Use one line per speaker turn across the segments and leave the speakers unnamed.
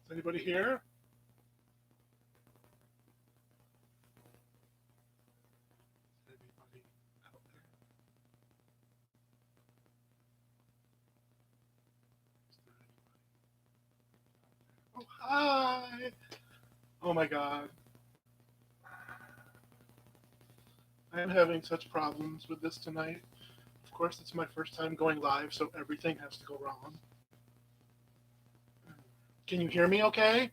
Is anybody here? Anybody out there? Is there anybody? Oh, hi! Oh my god. I am having such problems with this tonight. Of course, it's my first time going live, so everything has to go wrong. Can you hear me okay?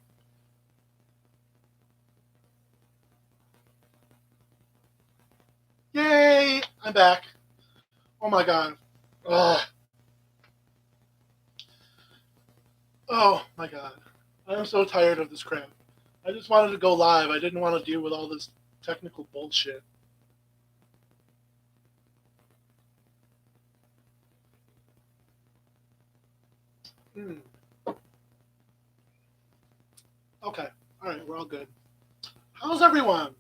Yay! I'm back. Oh my god. Ugh. Oh my god. I am so tired of this crap. I just wanted to go live. I didn't want to deal with all this technical bullshit. Hmm. Okay. All right. We're all good. How's everyone?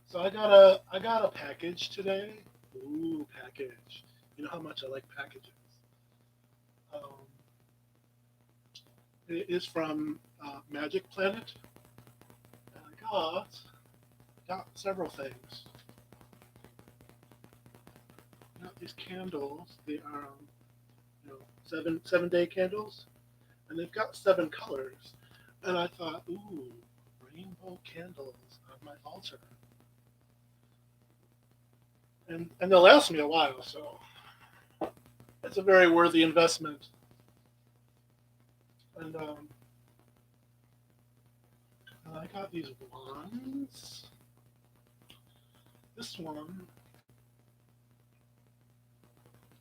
So I got a package today. Ooh, package. You know how much I like packages. Um, it is from Magic Planet, and I got several things. I got these candles. They are seven day candles, and they've got seven colors. And I thought, ooh, rainbow candles on my altar, and they'll last me a while. So it's a very worthy investment. And I got these wands. This one,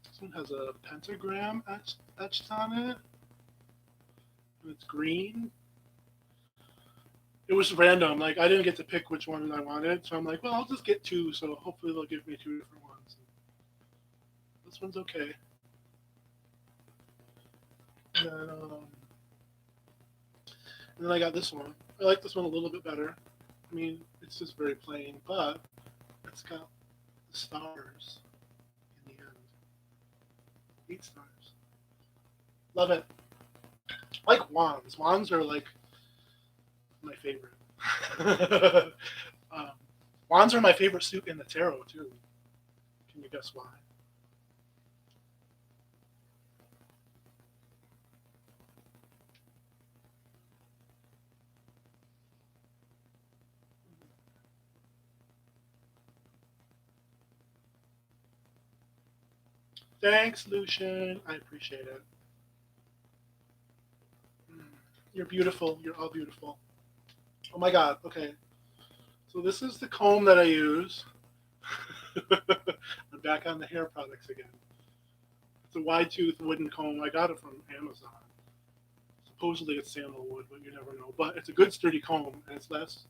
this one has a pentagram etched on it. And it's green. It was random. Like I didn't get to pick which one I wanted, so I'm like, well, I'll just get two. So hopefully they'll give me two different ones. This one's okay. And then I got this one. I like this one a little bit better. I mean, it's just very plain, but it's got the stars in the end. 8 stars. Love it. I like wands. Wands are like my favorite. um, wands are my favorite suit in the tarot too. Can you guess why? Thanks, Lucian. I appreciate it. Mm. You're beautiful. You're all beautiful. Oh my god. Okay. So this is the comb that I use. I'm back on the hair products again. It's a wide tooth wooden comb. I got it from Amazon. Supposedly it's sandalwood, but you never know. But it's a good sturdy comb, and it lasts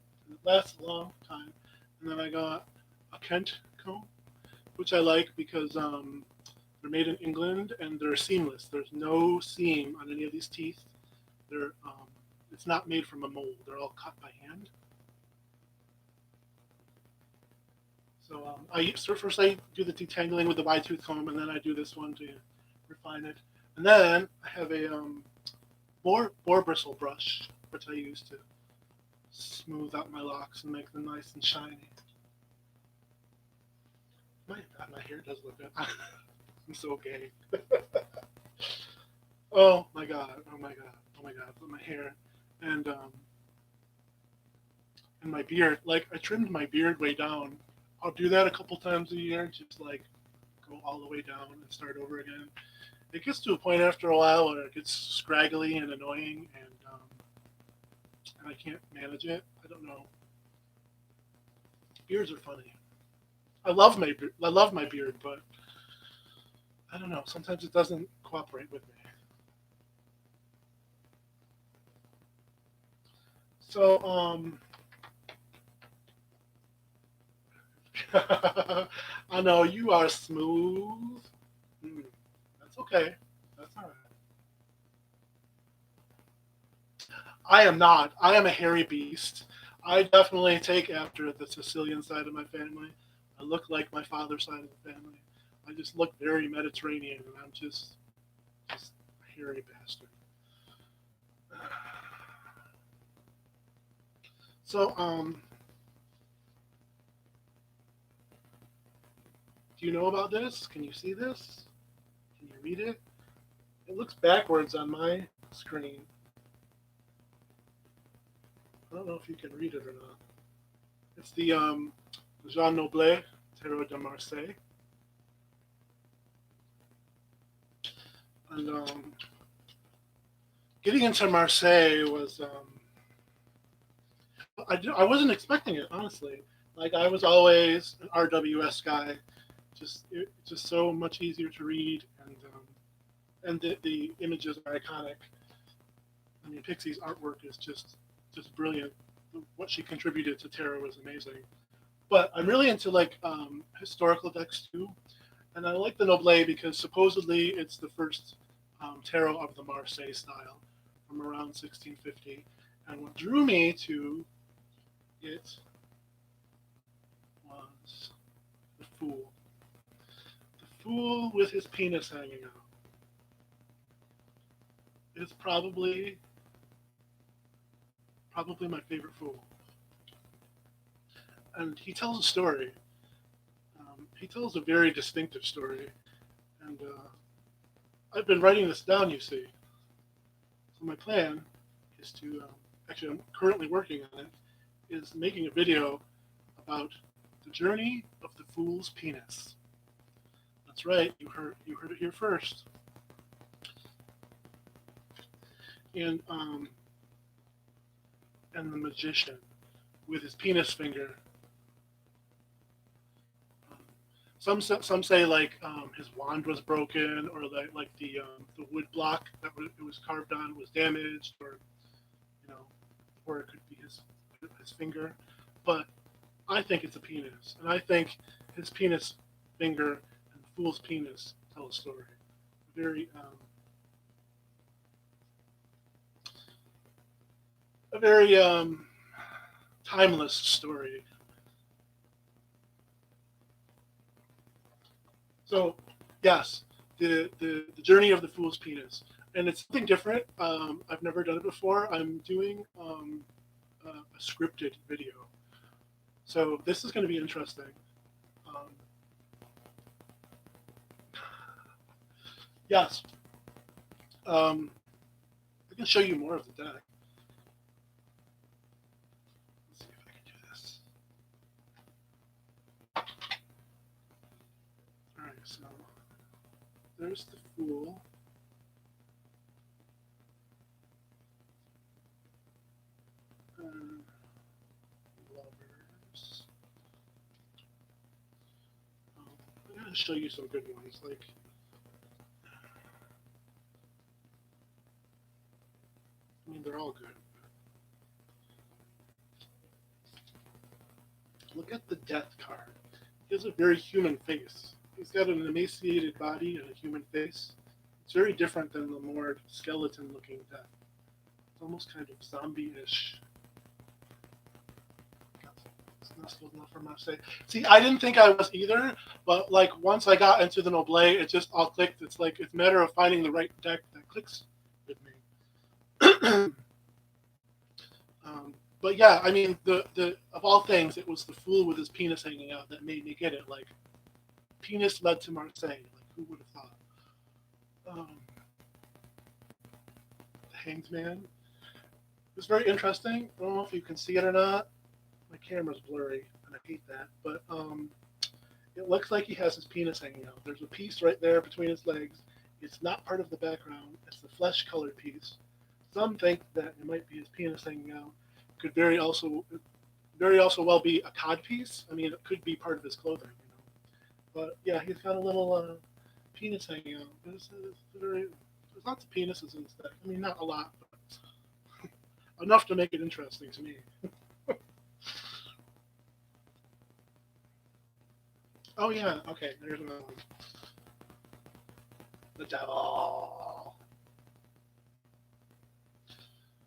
a long time. And then I got a Kent comb, which I like because they're made in England and they're seamless. There's no seam on any of these teeth. They're it's not made from a mold. They're all cut by hand. So first I do the detangling with the wide tooth comb, and then I do this one to refine it. And then I have a boar bristle brush, which I use to smooth out my locks and make them nice and shiny. My hair does look good. I'm so gay. Oh my god! Oh my god! Oh my god! But my hair and my beard. Like I trimmed my beard way down. I'll do that a couple times a year, just like go all the way down and start over again. It gets to a point after a while where it gets scraggly and annoying, and I can't manage it. I don't know. Beards are funny. I love my beard, but I don't know. Sometimes it doesn't cooperate with me. So I know you are smooth. Mm, that's okay. That's all right. I am not. I am a hairy beast. I definitely take after the Sicilian side of my family. I look like my father's side of the family. I just look very Mediterranean, and I'm just a hairy bastard. So, do you know about this? Can you see this? Can you read it? It looks backwards on my screen. I don't know if you can read it or not. It's the Jean Noblet Tarot de Marseille. And getting into Marseille was, I wasn't expecting it, honestly. Like, I was always an RWS guy. Just so much easier to read, and the images are iconic. I mean, Pixie's artwork is just brilliant. What she contributed to tarot is amazing. But I'm really into like historical decks too, and I like the Noblet because supposedly it's the first tarot of the Marseille style from around 1650. And what drew me to it was the Fool. The Fool with his penis hanging out is probably my favorite Fool. And he tells a story. He tells a very distinctive story, and I've been writing this down. You see, so my plan is to actually I'm currently working on it. Is making a video about the journey of the Fool's penis. That's right, you heard it here first. And the magician with his penis finger. Some say like his wand was broken, or like the wood block that it was carved on was damaged, or you know, or it could be his finger. But I think it's a penis, and I think his penis finger and the Fool's penis tell a story. Very a very timeless story. So, yes, the journey of the Fool's penis, and it's something different. I've never done it before. I'm doing a scripted video, so this is going to be interesting. Um, yes, I can show you more of the deck. Let's see if I can do this. All right, so there's the Fool. Lovers. I'm going to show you some good ones. Like, I mean, they're all good. Look at the Death card. He has a very human face. He's got an emaciated body and a human face. It's very different than the more skeleton-looking Death. It's almost kind of zombie-ish. It's not still enough for Marseille. See, I didn't think I was either, but like once I got into the Noblet, it just all clicked. It's like it's a matter of finding the right deck that clicks with me. But yeah, I mean, the of all things, it was the Fool with his penis hanging out that made me get it. Like, penis led to Marseille. Like, who would have thought? The Hanged Man. It was very interesting. I don't know if you can see it or not. My camera's blurry, and I hate that. But it looks like he has his penis hanging out. There's a piece right there between his legs. It's not part of the background. It's the flesh-colored piece. Some think that it might be his penis hanging out. Could very also well be a cod piece. I mean, it could be part of his clothing, you know. But yeah, he's got a little penis hanging out. There's lots of penises in this deck. I mean, not a lot, but enough to make it interesting to me. Oh yeah, okay. There's another one. The Devil.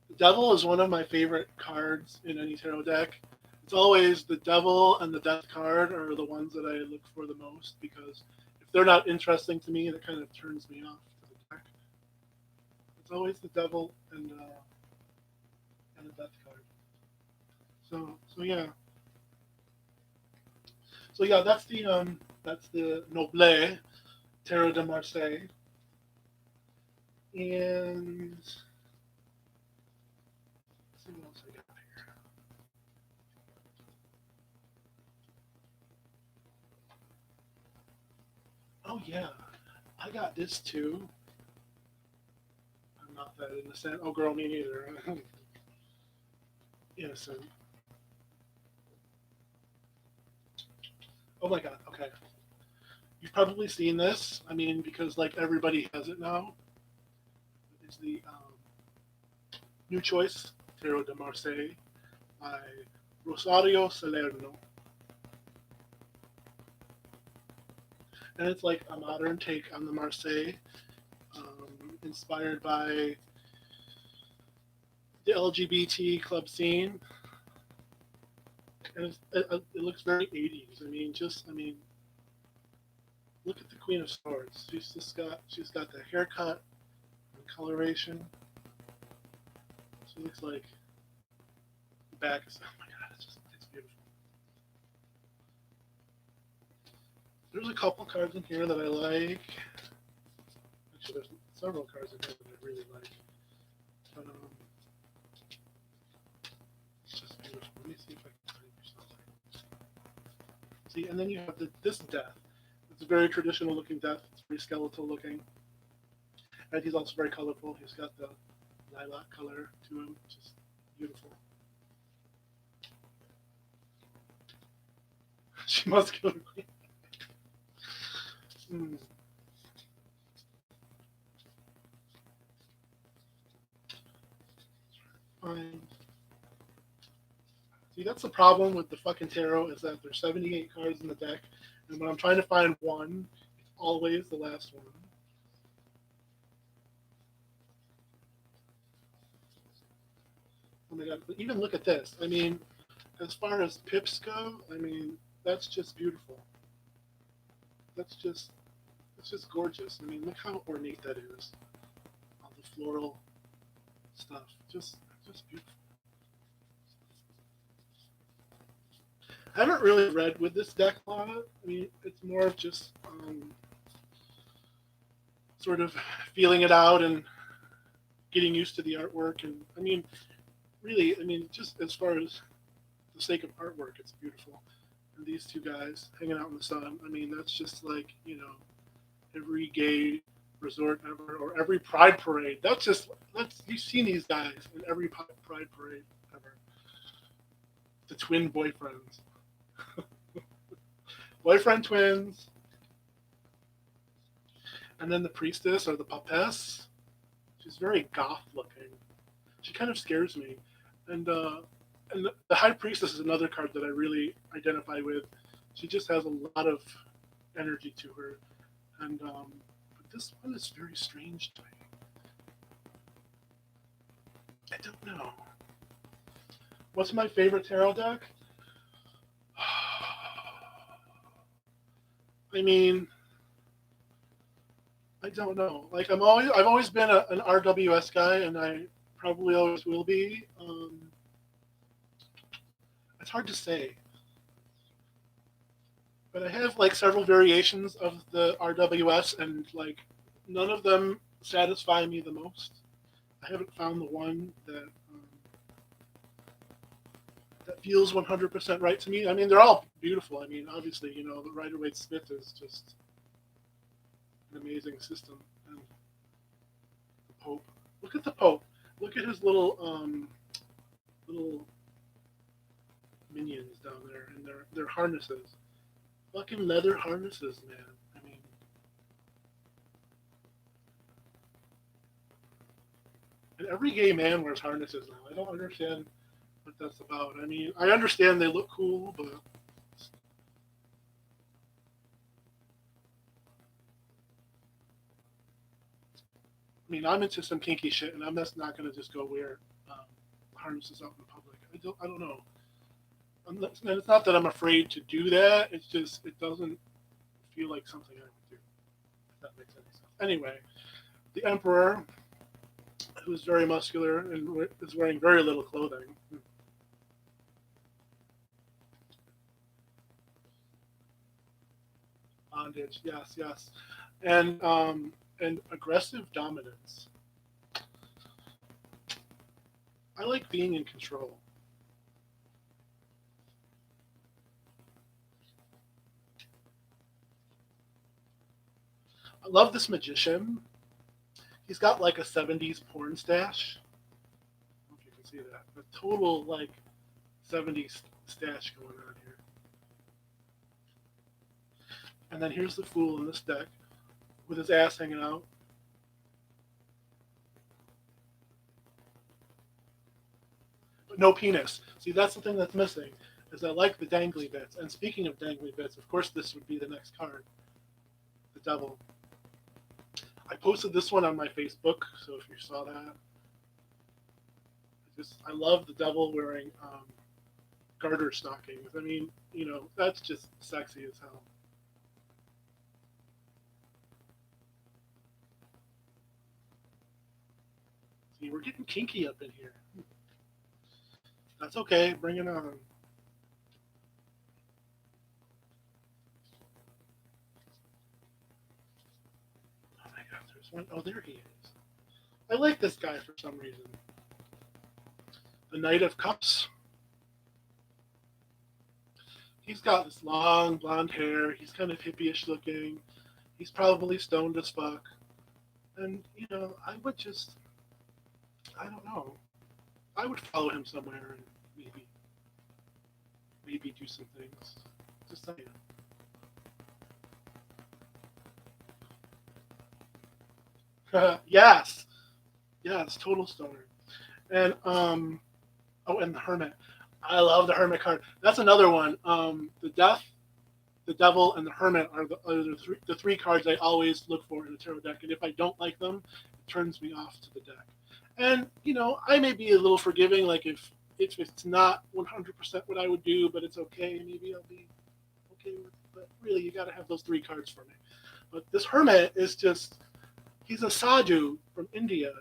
The Devil is one of my favorite cards in any tarot deck. It's always the Devil and the Death card are the ones that I look for the most, because if they're not interesting to me. That kind of turns me off to the deck. It's always the devil and the death card. So yeah. So yeah, that's the Noble Tarot de Marseille. And let's see what else I got here. Oh yeah, I got this too. I'm not that innocent. Oh girl, me neither. Innocent. Oh my god. Okay, you've probably seen this. I mean, because like everybody has it now. It's the New Choice Tarot de Marseille by Rosario Salerno, and it's like a modern take on the Marseille, inspired by the LGBT club scene, and it looks very 80s. I mean, look at the Queen of Swords. She's got the haircut and coloration. She looks like the back is. Oh my god, it's beautiful. There's a couple cards in here that I like. Actually, there's several cards in here that I really like. But it's just beautiful. Let me see if I can find you something. See, and then you have this death. It's a very traditional looking death. It's very skeletal looking. And he's also very colorful. He's got the lilac color to him, which is beautiful. She must kill me. Fine. See, that's the problem with the fucking tarot is that there's 78 cards in the deck, and when I'm trying to find one, it's always the last one. Oh my god! But even look at this. I mean, as far as pips go, I mean, that's just beautiful. That's just it's just gorgeous. I mean, look how ornate that is. All the floral stuff, just beautiful. I haven't really read with this deck a lot. I mean, it's more of just sort of feeling it out and getting used to the artwork. And I mean, really, I mean, just as far as the sake of artwork, it's beautiful. And these two guys hanging out in the sun, I mean, that's just like, every gay resort ever or every pride parade. You've seen these guys in every pride parade ever. The twin boyfriends. Boyfriend twins. And then the priestess or the papess. She's very goth looking. She kind of scares me. And the high priestess is another card that I really identify with. She just has a lot of energy to her. And but this one is very strange to me. I don't know. What's my favorite tarot deck? I mean, I don't know. Like I've always been an RWS guy, and I probably always will be. It's hard to say, but I have like several variations of the RWS, and like none of them satisfy me the most. I haven't found the one that feels 100% right to me. I mean, they're all beautiful. I mean, obviously, the Rider-Waite-Smith is just an amazing system. And the Pope. Look at the Pope. Look at his little minions down there and their harnesses. Fucking leather harnesses, man. I mean, and every gay man wears harnesses now. I don't understand what that's about. I mean, I understand they look cool, but I mean, I'm into some kinky shit, and I'm just not gonna just go wear harnesses out in public. I don't know. And it's not that I'm afraid to do that. It's just it doesn't feel like something I would do. that makes any sense. Anyway, the emperor, who's very muscular and is wearing very little clothing. Bondage, yes, yes, and aggressive dominance. I like being in control. I love this magician. He's got like a '70s porn stash. I don't know if you can see that. A total like '70s stash going on here. And then here's the fool in this deck with his ass hanging out. But no penis. See, that's the thing that's missing. Is I like the dangly bits. And speaking of dangly bits, of course this would be the next card. The devil. I posted this one on my Facebook, so if you saw that. I love the devil wearing garter stockings. I mean, that's just sexy as hell. See, we're getting kinky up in here. That's okay. Bring it on. Oh my God, there's one. Oh, there he is. I like this guy for some reason. The Knight of Cups. He's got this long blonde hair. He's kind of hippie-ish looking. He's probably stoned as fuck. And, I would just, I don't know. I would follow him somewhere and maybe do some things. Just saying. Yes. Yes, total stoner. And oh, and the Hermit. I love the Hermit card. That's another one. The Death, the Devil, and the Hermit are the three cards I always look for in a tarot deck. And if I don't like them, it turns me off to the deck. And I may be a little forgiving, like if it's not 100% what I would do, but it's okay. Maybe I'll be okay with it. But really, you got to have those three cards for me. But this Hermit is just—he's a sadhu from India.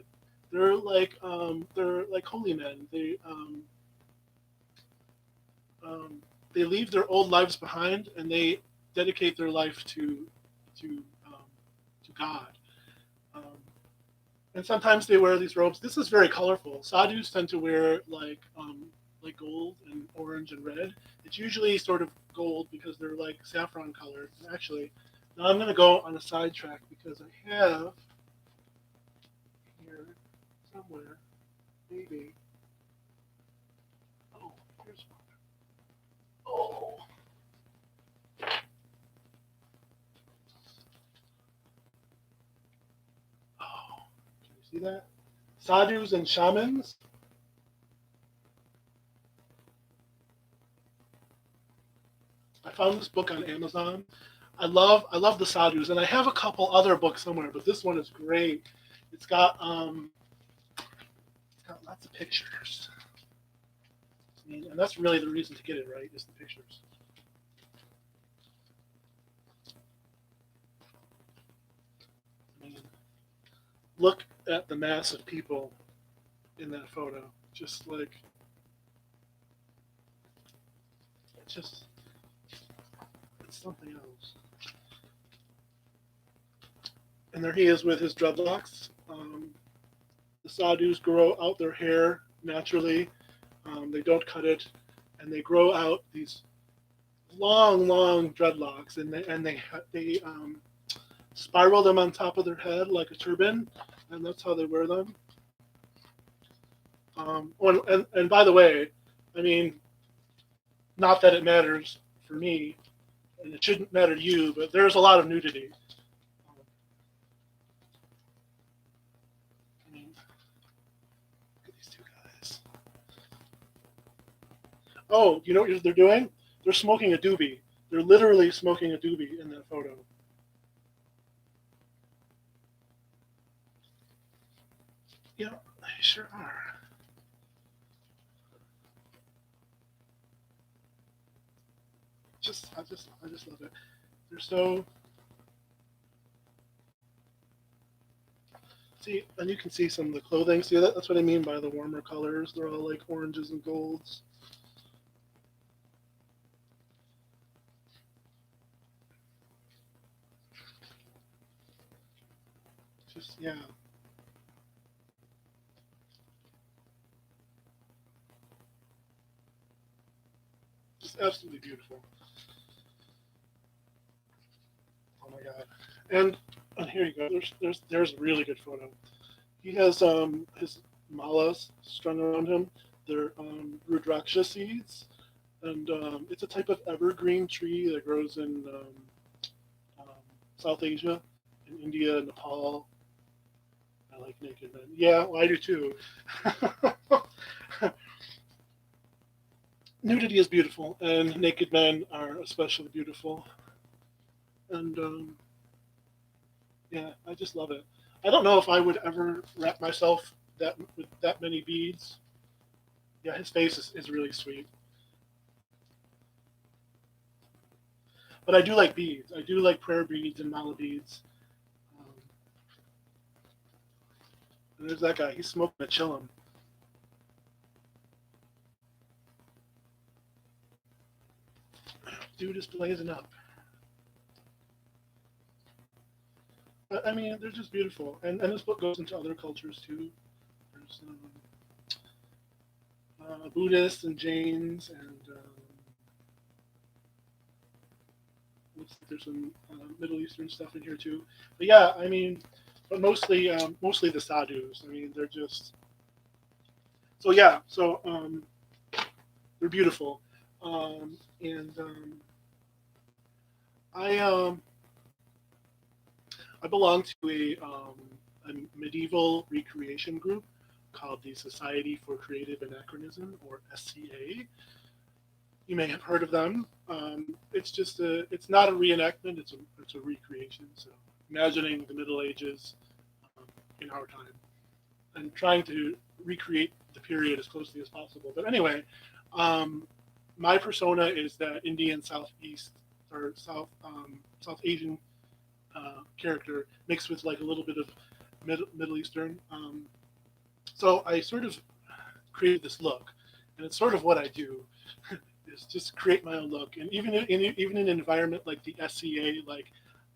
They're like holy men. They leave their old lives behind and they dedicate their life to um, to God. Um, and sometimes they wear these robes. This is very colorful. Sadhus tend to wear like gold and orange and red. It's usually sort of gold because they're like saffron colored. And actually, now I'm going to go on a sidetrack because I have here somewhere maybe. Oh, here's one. Oh, oh, can you see that? Sadhus and shamans. I found this book on Amazon. I love the sadhus, and I have a couple other books somewhere, but this one is great. It's got it's got lots of pictures. I mean, and that's really the reason to get it, right? Is the pictures. I mean, look at the mass of people in that photo. Just like it's just it's something else. And there he is with his dreadlocks. The sadhus grow out their hair naturally. They don't cut it, and they grow out these long, long dreadlocks, and they spiral them on top of their head like a turban, and that's how they wear them. And by the way, I mean, not that it matters for me, and it shouldn't matter to you, but there's a lot of nudity. Um, I mean, look at these two guys. Oh, you know what they're doing? They're smoking a doobie. They're literally smoking a doobie in that photo. Yeah, they sure are. I just love it. They're so See, and you can see some of the clothing. See, that's what I mean by the warmer colors. They're all like oranges and golds. Just yeah, just absolutely beautiful. Oh my god! And here you go. There's a really good photo. He has his malas strung around him. They're rudraksha seeds, and it's a type of evergreen tree that grows in um, South Asia, in India, Nepal. I like naked men. Yeah, well, I do too. Nudity is beautiful, and naked men are especially beautiful. And yeah, I just love it. I don't know if I would ever wrap myself that with that many beads. Yeah, his face is really sweet. But I do like beads. I do like prayer beads and mala beads. Um, and there's that guy. He's smoking a chillum. Dude is blazing up. I mean, they're just beautiful. And this book goes into other cultures too. There's Buddhists and Jains, and looks like there's some Middle Eastern stuff in here too. But yeah, I mean, but mostly the sadhus. I mean, they're just so yeah. So they're beautiful, and I I belong to a medieval recreation group called the Society for Creative Anachronism, or SCA. You may have heard of them. It's not a reenactment. It's a recreation. So imagining the Middle Ages um, in our time and trying to recreate the period as closely as possible. But anyway, um, my persona is that Indian Southeast or South Asian character mixed with like a little bit of Middle Eastern. So I sort of created this look, and it's sort of what I do is just create my own look. And even in an environment like the SCA, like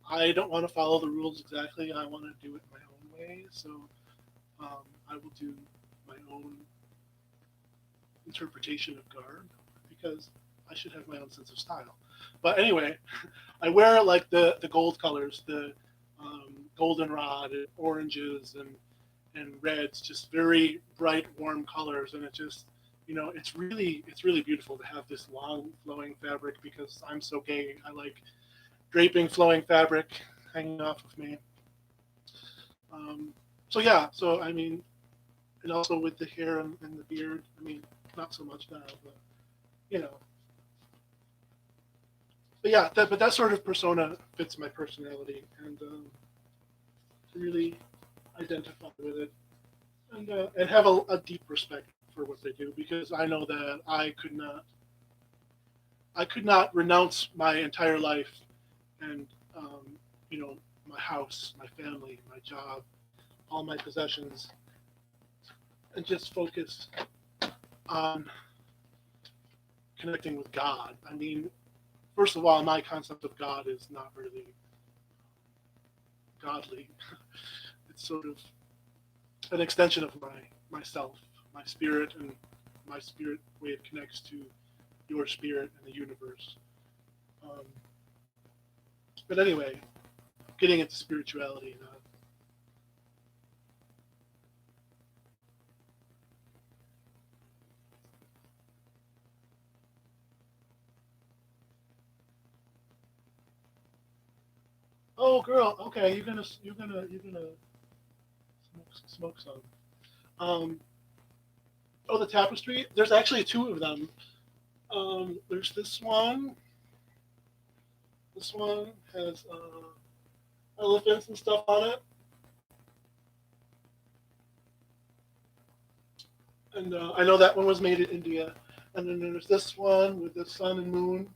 I don't want to follow the rules exactly. I want to do it my own way. So I will do my own interpretation of garb because I should have my own sense of style. But anyway, I wear like the gold colors, the goldenrod, and oranges, and reds, just very bright, warm colors, and it just it's really beautiful to have this long flowing fabric because I'm so gay. I like draping flowing fabric hanging off of me. Um, so yeah, so I mean, and also with the hair and the beard. I mean, not so much now, but you know, but yeah, that sort of persona fits my personality, and to really identify with it, and have a deep respect for what they do because I know that I could not renounce my entire life and you know my house, my family, my job, all my possessions, and just focus on connecting with God. I mean, first of all, my concept of God is not really godly. It's sort of an extension of myself, my spirit, and my spirit way it connects to your spirit and the universe. Um, but anyway, getting into spirituality. Oh, girl. Okay, you're gonna smoke some. Um, oh, the tapestry. There's actually two of them. There's this one. This one has elephants and stuff on it, and I know that one was made in India. And then there's this one with the sun and moon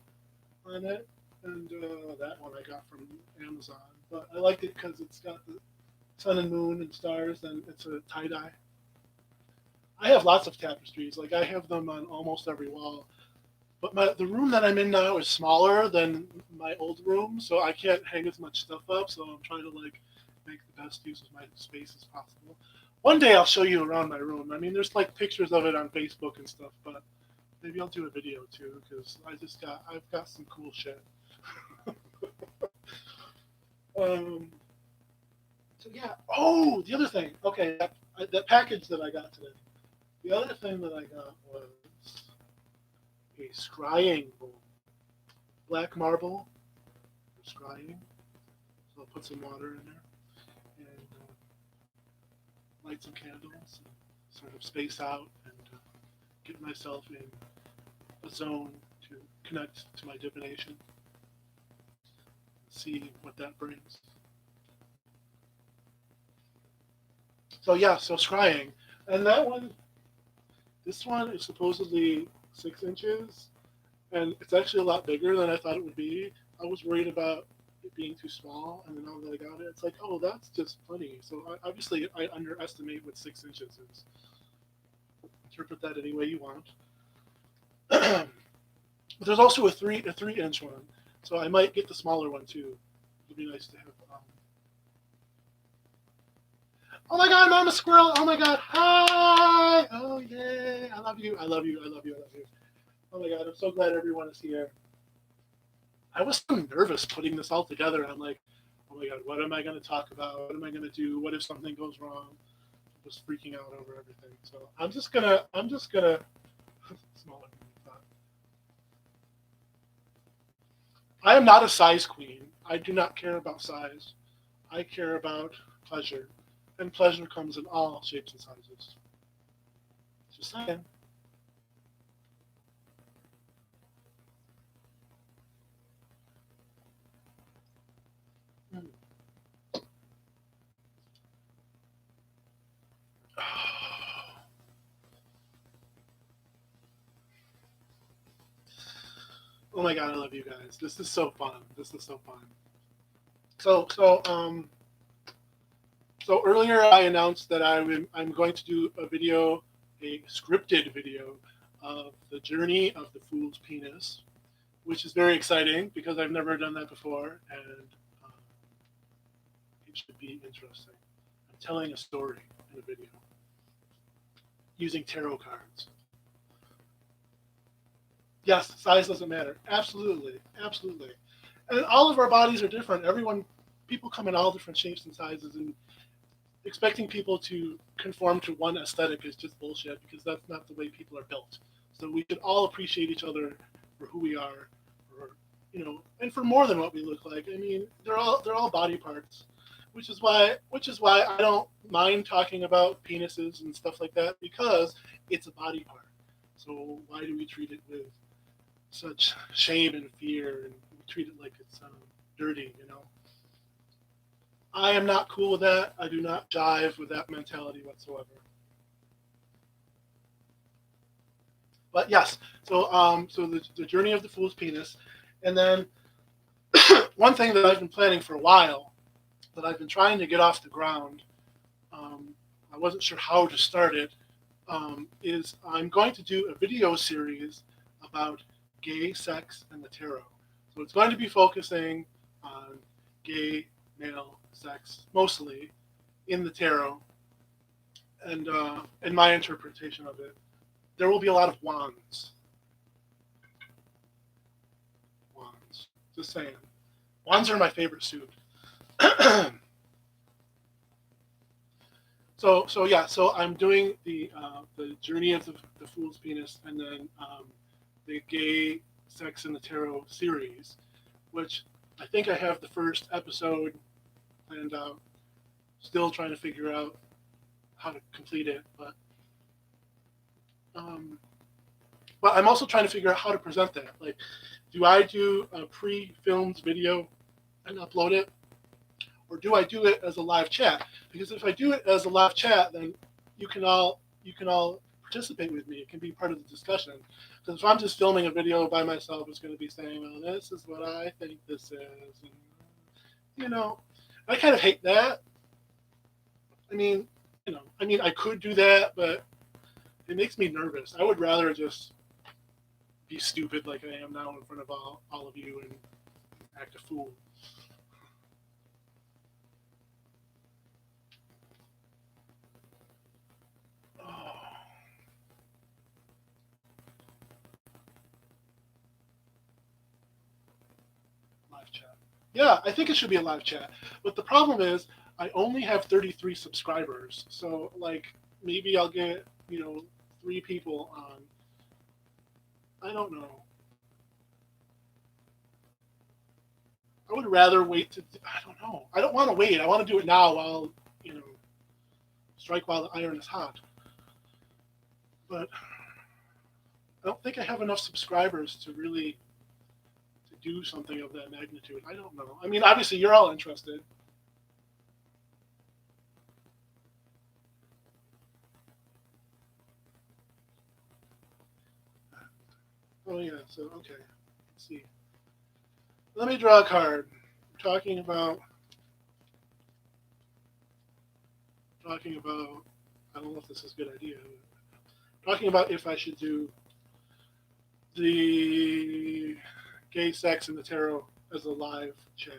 on it, and that one I got from Amazon. But I liked it because it's got the sun and moon and stars, then it's a tie dye. I have lots of tapestries. Like I have them on almost every wall. But the room that I'm in now is smaller than my old room, so I can't hang as much stuff up. So I'm trying to like make the best use of my space as possible. One day I'll show you around my room. I mean, there's like pictures of it on Facebook and stuff, but maybe I'll do a video too because I've got some cool shit. um, so yeah. Oh, the other thing. Okay, that package that I got today. The other thing that I got was a scrying bowl, black marble for scrying. So I'll put some water in there and light some candles and sort of space out and get myself in a zone to connect to my divination. See what that brings. So yeah, so scrying. And this one is supposedly 6 inches, and it's actually a lot bigger than I thought it would be. I was worried about it being too small, and then now that I got it, it's like, oh, that's just plenty. So obviously I underestimate what 6 inches is. Interpret that any way you want. But there's also a 3-inch one, so I might get the smaller one too. It'd be nice to have. Oh my God, Mama Squirrel! Oh my God, hi! Oh yay! I love you! I love you! I love you! I love you! Oh my God, I'm so glad everyone is here. I was so nervous putting this all together. I'm like, oh my God, what am I going to talk about? What am I going to do? What if something goes wrong? I was freaking out over everything. So I'm just gonna smaller than I thought. I am not a size queen. I do not care about size. I care about pleasure. And pleasure comes in all shapes and sizes. Just saying. Oh my God, I love you guys. This is so fun. This is so fun. So earlier I announced that I'm going to do a scripted video of the journey of the fool's penis, which is very exciting because I've never done that before, and it should be interesting. I'm telling a story in a video using tarot cards. Yes, size doesn't matter. Absolutely, absolutely. And all of our bodies are different. People come in all different shapes and sizes, and expecting people to conform to one aesthetic is just bullshit because that's not the way people are built. So we should all appreciate each other for who we are, or and for more than what we look like. I mean, they're all body parts, which is why I don't mind talking about penises and stuff like that because it's a body part. So why do we treat it with such shame and fear, and we treat it like it's dirty? I am not cool with that. I do not jive with that mentality whatsoever. But yes, so the journey of the fool's penis, and then one thing that I've been planning for a while, that I've been trying to get off the ground, I wasn't sure how to start it, is I'm going to do a video series about gay sex and the tarot. So it's going to be focusing on gay male sex mostly in the tarot, and in my interpretation of it, there will be a lot of wands. Wands. Just saying. Wands are my favorite suit. So I'm doing the journey of the fool's penis, and then the gay sex in the tarot series, which I think I have the first episode planned out. Still trying to figure out how to complete it, but I'm also trying to figure out how to present that. Like, do I do a pre-filmed video and upload it, or do I do it as a live chat? Because if I do it as a live chat, then you can all participate with me. It can be part of the discussion. Because if I'm just filming a video by myself, it's going to be saying, "Well, this is what I think this is," and I kind of hate that. I mean, I could do that, but it makes me nervous. I would rather just be stupid like I am now in front of all of you and act a fool. Oh, live chat. Yeah, I think it should be a live chat. But the problem is, I only have 33 subscribers. So, like, maybe I'll get, 3 people on. I don't know. I would rather wait to. I don't know. I don't want to wait. I want to do it now while, you know, strike while the iron is hot. But I don't think I have enough subscribers to really to do something of that magnitude. I don't know. I mean, obviously, you're all interested. Oh yeah. So okay. Let's see. Let me draw a card. We're talking about. I don't know if this is a good idea. Talking about if I should do the gay sex in the tarot as a live chat.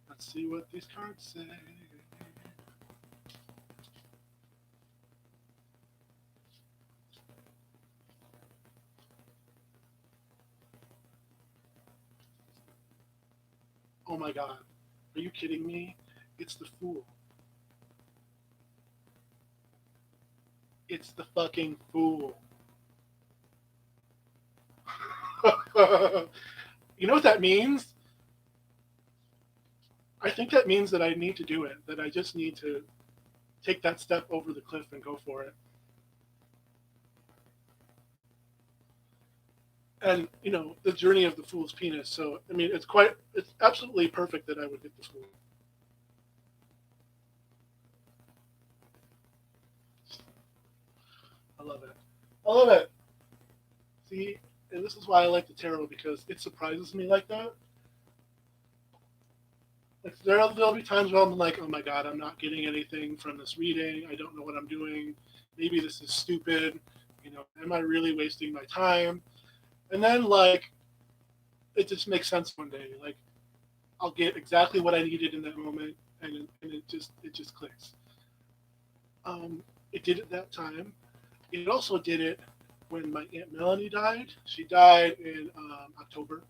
Let's see what these cards say. Oh my god. Are you kidding me? It's the Fool. It's the fucking Fool. You know what that means? I think that means that I need to do it, that I just need to take that step over the cliff and go for it. And, the journey of the Fool's penis. So, I mean, it's absolutely perfect that I would get the Fool. I love it. I love it. See, and this is why I like the tarot because it surprises me like that. Like there'll be times where I'm like, oh my god, I'm not getting anything from this reading. I don't know what I'm doing. Maybe this is stupid. Am I really wasting my time? And then like it just makes sense one day. Like I'll get exactly what I needed in that moment, and it just clicks. It did it that time. It also did it when my aunt Melanie died. She died in October,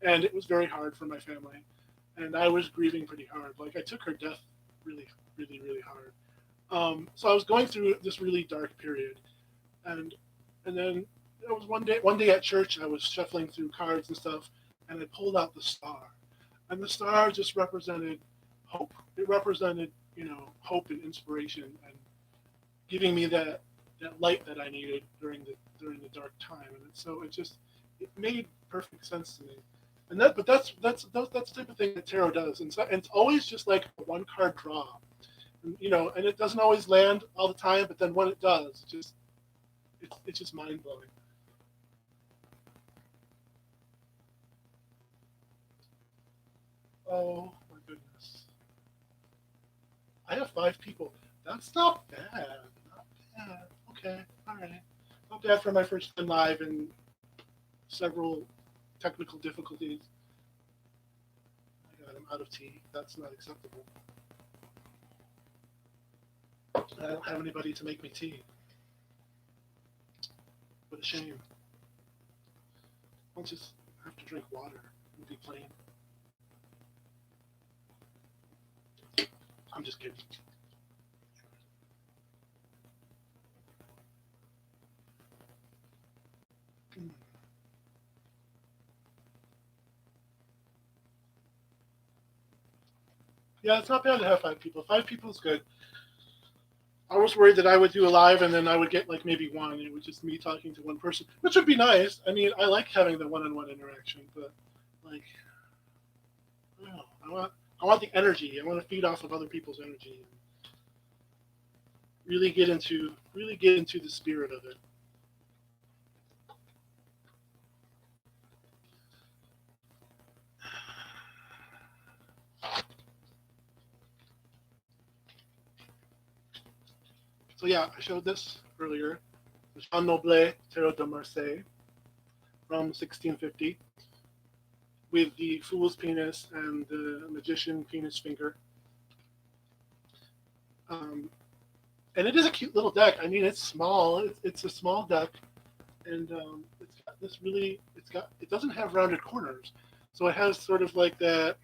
and it was very hard for my family, and I was grieving pretty hard. Like I took her death really, really, really hard. So I was going through this really dark period, and then there was one day at church I was shuffling through cards and stuff, and I pulled out the star, and the star just represented hope. It represented hope and inspiration and giving me that light that I needed during the dark time, and so it made perfect sense to me. And that's the type of thing that tarot does, and it's always just like a one card draw, and it doesn't always land all the time, but then when it does, it's just mind blowing. Oh my goodness, I have 5 people. That's not bad. Not bad. Okay, all right. Not bad for my first time live and several technical difficulties. My God, I'm out of tea. That's not acceptable. I don't have anybody to make me tea. What a shame. I'll just have to drink water and be plain. I'm just kidding. Yeah, it's not bad to have 5 people. 5 people is good. I was worried that I would do a live and then I would get like maybe one. It was just me talking to one person, which would be nice. I mean, I like having the one-on-one interaction, but like, I don't know. I want the energy. I want to feed off of other people's energy and really get into the spirit of it. So yeah, I showed this earlier. Jean Noblet Tarot de Marseille from 1650 with the Fool's Penis and the Magician Penis Finger. Um, and it is a cute little deck. I mean, it's small. It's a small deck, and it's got this really. It doesn't have rounded corners, so it has sort of like that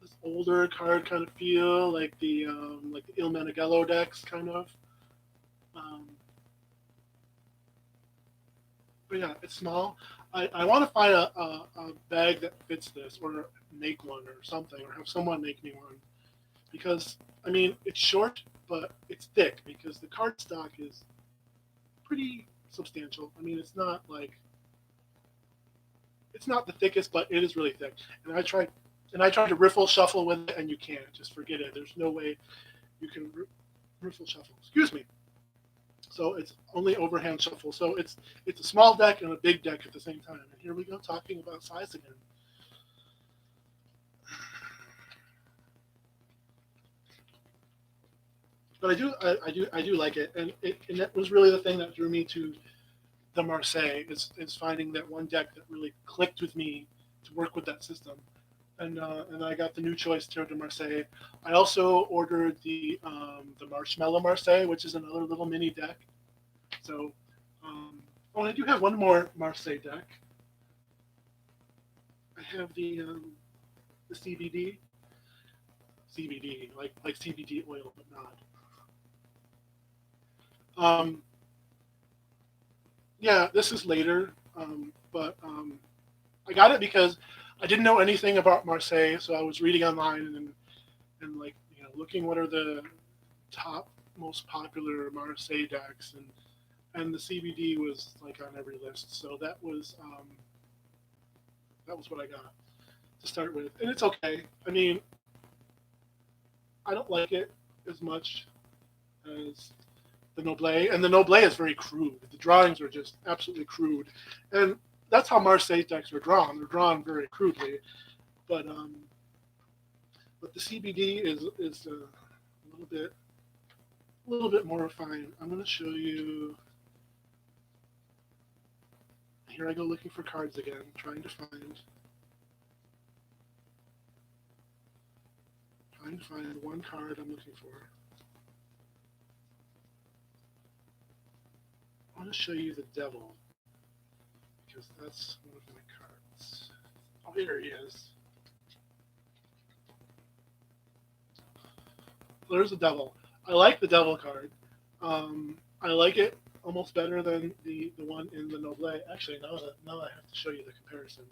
this older card kind of feel, like the Il Manigello decks kind of. Um, but yeah, it's small. I want to find a bag that fits this, or make one or something, or have someone make me one, because I mean it's short, but it's thick because the cardstock is pretty substantial. I mean, it's not the thickest, but it is really thick. And I tried to riffle shuffle with it, and you can't. Just forget it. There's no way you can riffle shuffle. Excuse me. So it's only overhand shuffle. So it's a small deck and a big deck at the same time. And here we go talking about size again. But I do like it, and that was really the thing that drew me to the Marseille is finding that one deck that really clicked with me to work with that system. And I got the new choice Terre de Marseille. I also ordered the Marshmallow Marseille, which is another little mini deck. So, oh, and I do have one more Marseille deck. I have the CBD like CBD oil, but not. Um, yeah, this is later, but I got it because I didn't know anything about Marseille, so I was reading online and like looking what are the top most popular Marseille decks, and the CBD was like on every list, so that was what I got to start with, and it's okay. I mean, I don't like it as much as the Noblet, and the Noblet is very crude. The drawings are just absolutely crude, and that's how Marseille decks are drawn. They're drawn very crudely, but but the CBD is a little bit more refined. I'm going to show you. Here I go looking for cards again, trying to find one card I'm looking for. I want to show you the Devil because that's one of my cards. Oh, here he is. There's the Devil. I like the Devil card. I like it almost better than the one in the Noblet. Actually, now I have to show you the comparison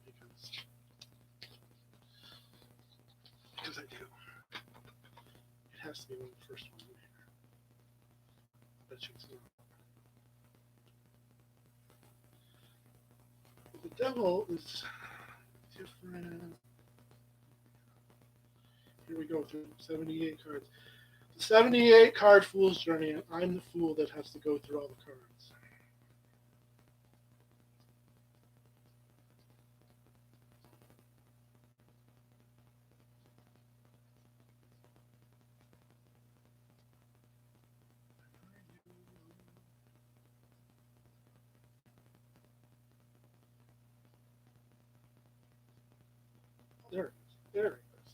because I do. It has to be one of the first ones in here. I bet you it's not. The Devil is different. Here we go through 78 cards. The 78 card Fool's Journey, and I'm the fool that has to go through all the cards. There it is. There it is.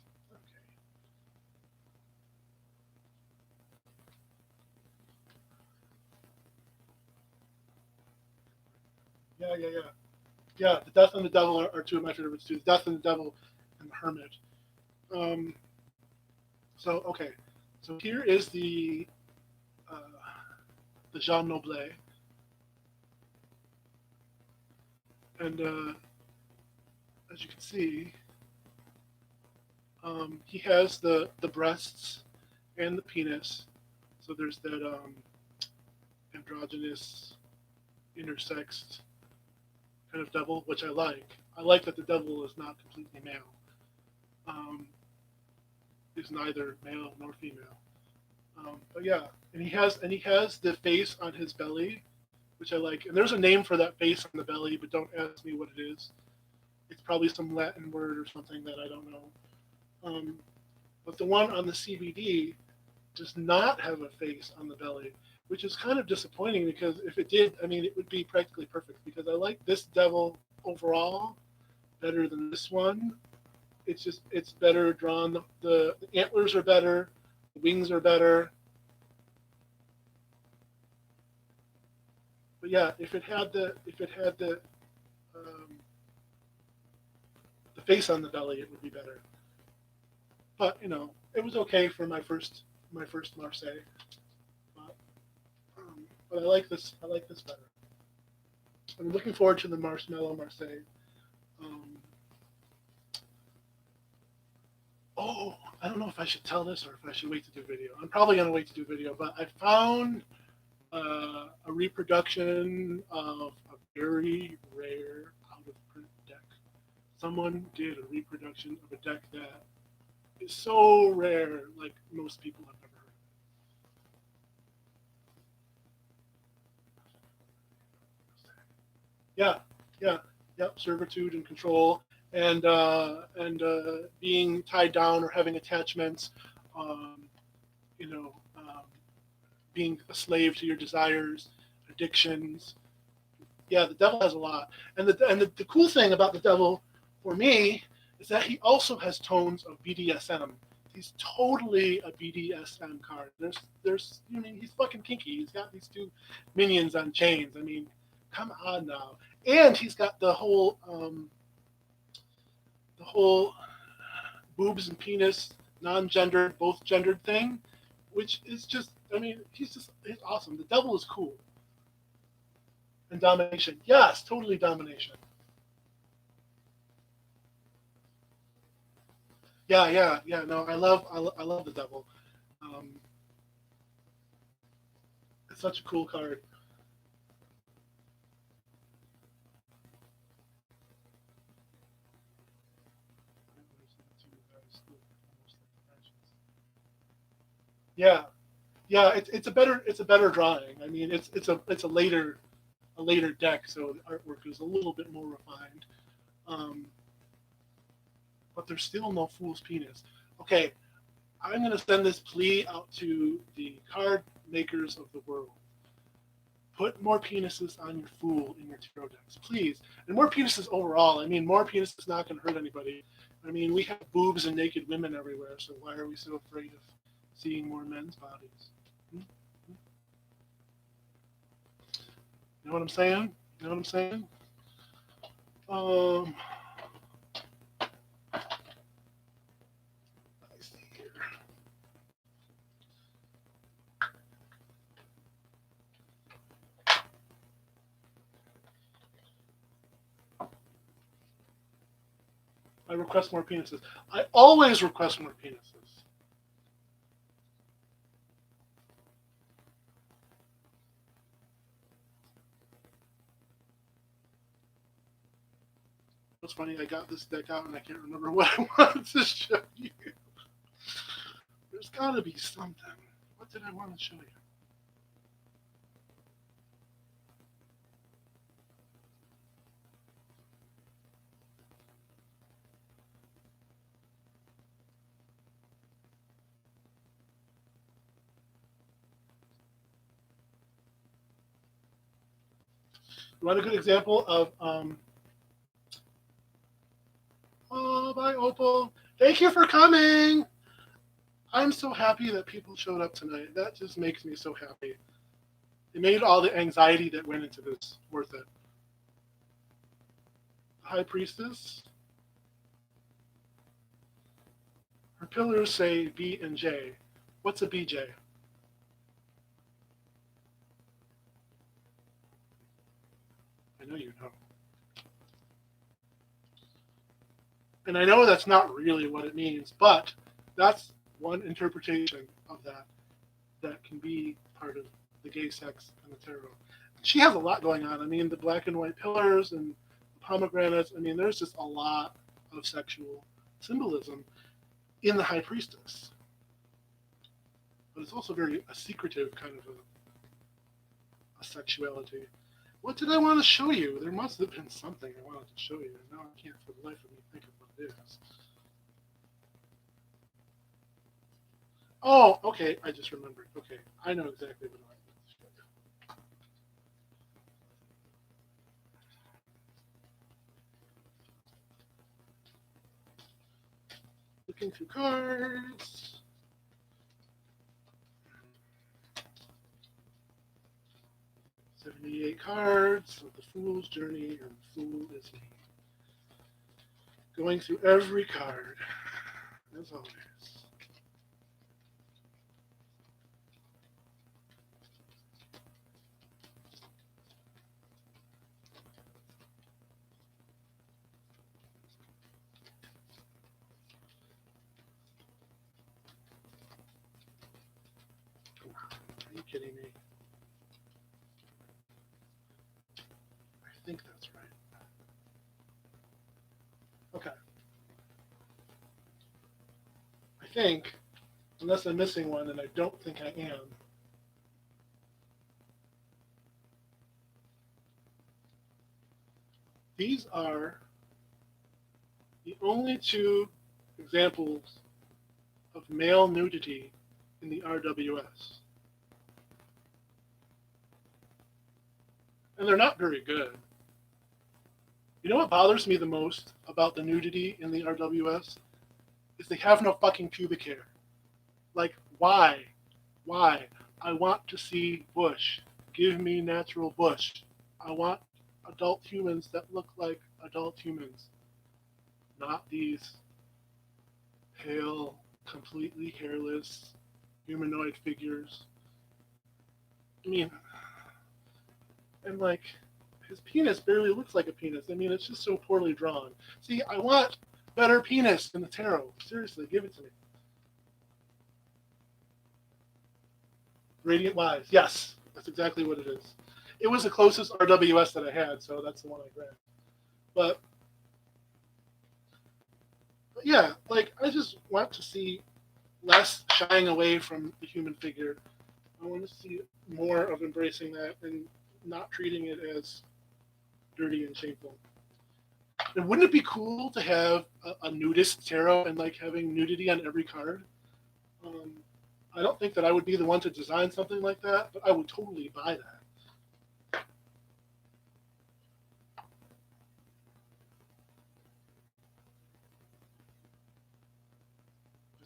Okay. Yeah. Yeah, the Death and the Devil are two of my favorites too. The Death and the Devil and the Hermit. Um, so okay, so here is uh, the Jean Noblet, and as you can see, he has the breasts and the penis. So there's that androgynous, intersexed kind of devil, which I like. I like that the devil is not completely male. Um, is neither male nor female. But yeah, and he has the face on his belly, which I like. And there's a name for that face on the belly, but don't ask me what it is. It's probably some Latin word or something that I don't know. Um, but the one on the CBD does not have a face on the belly, which is kind of disappointing because if it did, I mean, it would be practically perfect because I like this devil overall better than this one. It's better drawn. The antlers are better, the wings are better. But yeah, um, the face on the belly, it would be better. But it was okay for my first Marseille. But, but I like this. I like this better. I'm looking forward to the Marshmallow Marseille. Um, oh, I don't know if I should tell this or if I should wait to do video. I'm probably gonna wait to do video, but I found a reproduction of a very rare out of print deck. Someone did a reproduction of a deck that is so rare, like most people have never heard of. Yeah, yeah, yep. Servitude and control, and being tied down or having attachments. Um, you know, being a slave to your desires, addictions. Yeah, the devil has a lot, and the cool thing about the devil, for me, is that he also has tones of BDSM. He's totally a BDSM card. I mean, he's fucking kinky. He's got these two minions on chains. I mean, come on now. And he's got the whole boobs and penis, non-gendered, both gendered thing, which is just, I mean, he's awesome. The devil is cool. And domination. Yes, totally domination. Yeah, yeah, yeah. No, I love the devil. Um, it's such a cool card. Yeah, yeah. It's a better drawing. I mean, it's a later deck, so the artwork is a little bit more refined. Um, but there's still no fool's penis. Okay, I'm going to send this plea out to the card makers of the world. Put more penises on your fool in your tarot decks, please. And more penises overall. I mean, more penises not going to hurt anybody. I mean, we have boobs and naked women everywhere, so why are we so afraid of seeing more men's bodies? Hmm? You know what I'm saying? You know what I'm saying? Um, let me see here. I request more penises. I always request more penises. What's funny, I got this deck out and I can't remember what I wanted to show you. There's got to be something. What did I want to show you? You want a good example of oh, bye, Opal. Thank you for coming. I'm so happy that people showed up tonight. That just makes me so happy. It made all the anxiety that went into this worth it. The High Priestess, her pillars say B and J. What's a BJ? I know you know. And I know that's not really what it means, but that's one interpretation of that can be part of the gay sex and the tarot. She has a lot going on. I mean, the black and white pillars and the pomegranates. I mean, there's just a lot of sexual symbolism in the High Priestess. But it's also very a secretive kind of a sexuality. What did I want to show you? There must have been something I wanted to show you. Now I can't for the life of me think of what it is. Oh, okay. I just remembered. Okay, I know exactly what I meant. Looking through cards. 78 cards of the Fool's Journey, and the Fool is me. Going through every card, as always. Are you kidding me? I think that's right. Okay. I think, unless I'm missing one, and I don't think I am. These are the only two examples of male nudity in the RWS. And they're not very good. You know what bothers me the most about the nudity in the RWS? Is they have no fucking pubic hair. Like, why? Why? I want to see bush. Give me natural bush. I want adult humans that look like adult humans, not these pale, completely hairless humanoid figures. I mean, and like, his penis barely looks like a penis. I mean, it's just so poorly drawn. See, I want better penis in the tarot. Seriously, give it to me. Radiant Wise. Yes, that's exactly what it is. It was the closest RWS that I had, so that's the one I grabbed. But yeah, like I just want to see less shying away from the human figure. I want to see more of embracing that and not treating it as dirty and shameful. And wouldn't it be cool to have a nudist tarot and like having nudity on every card? Um, I don't think that I would be the one to design something like that, but I would totally buy that.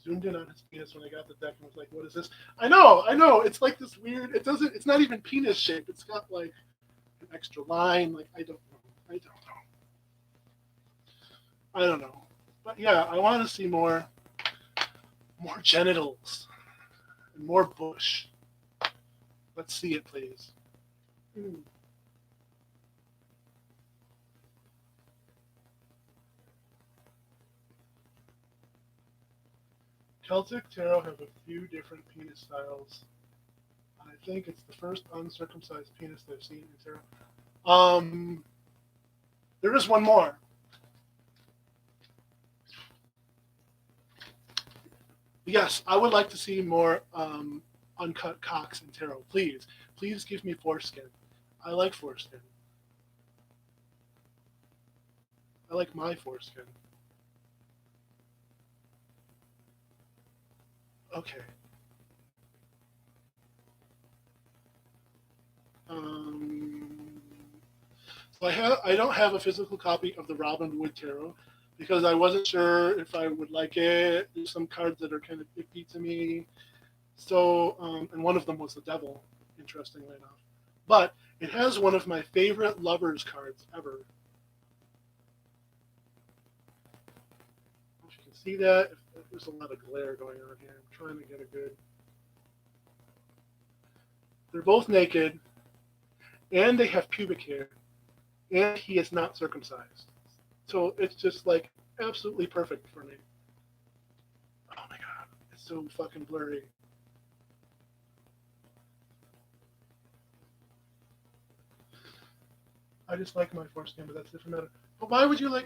Zoomed in on his penis when I got the deck and was like, "What is this?" I know. It's like this weird. It doesn't. It's not even penis shape. It's got like an extra line. Like I don't know. I don't know. I don't know. But yeah, I want to see more genitals and more bush. Let's see it, please. Hmm. Celtic tarot have a few different penis styles. I think it's the first uncircumcised penis they've seen in tarot. Um, there is one more. Yes, I would like to see more uncut cocks in tarot. Please, please give me foreskin. I like foreskin. I like my foreskin. Okay. Um, I don't have a physical copy of the Robin Wood Tarot because I wasn't sure if I would like it. There's some cards that are kind of iffy to me. So, and one of them was the Devil, interestingly enough. But it has one of my favorite lovers cards ever. If you can see that, if there's a lot of glare going on here. I'm trying to get a good. They're both naked, and they have pubic hair, and he is not circumcised. So it's just like absolutely perfect for me. Oh my god, it's so fucking blurry. I just like my foreskin, but that's a different matter. But why would you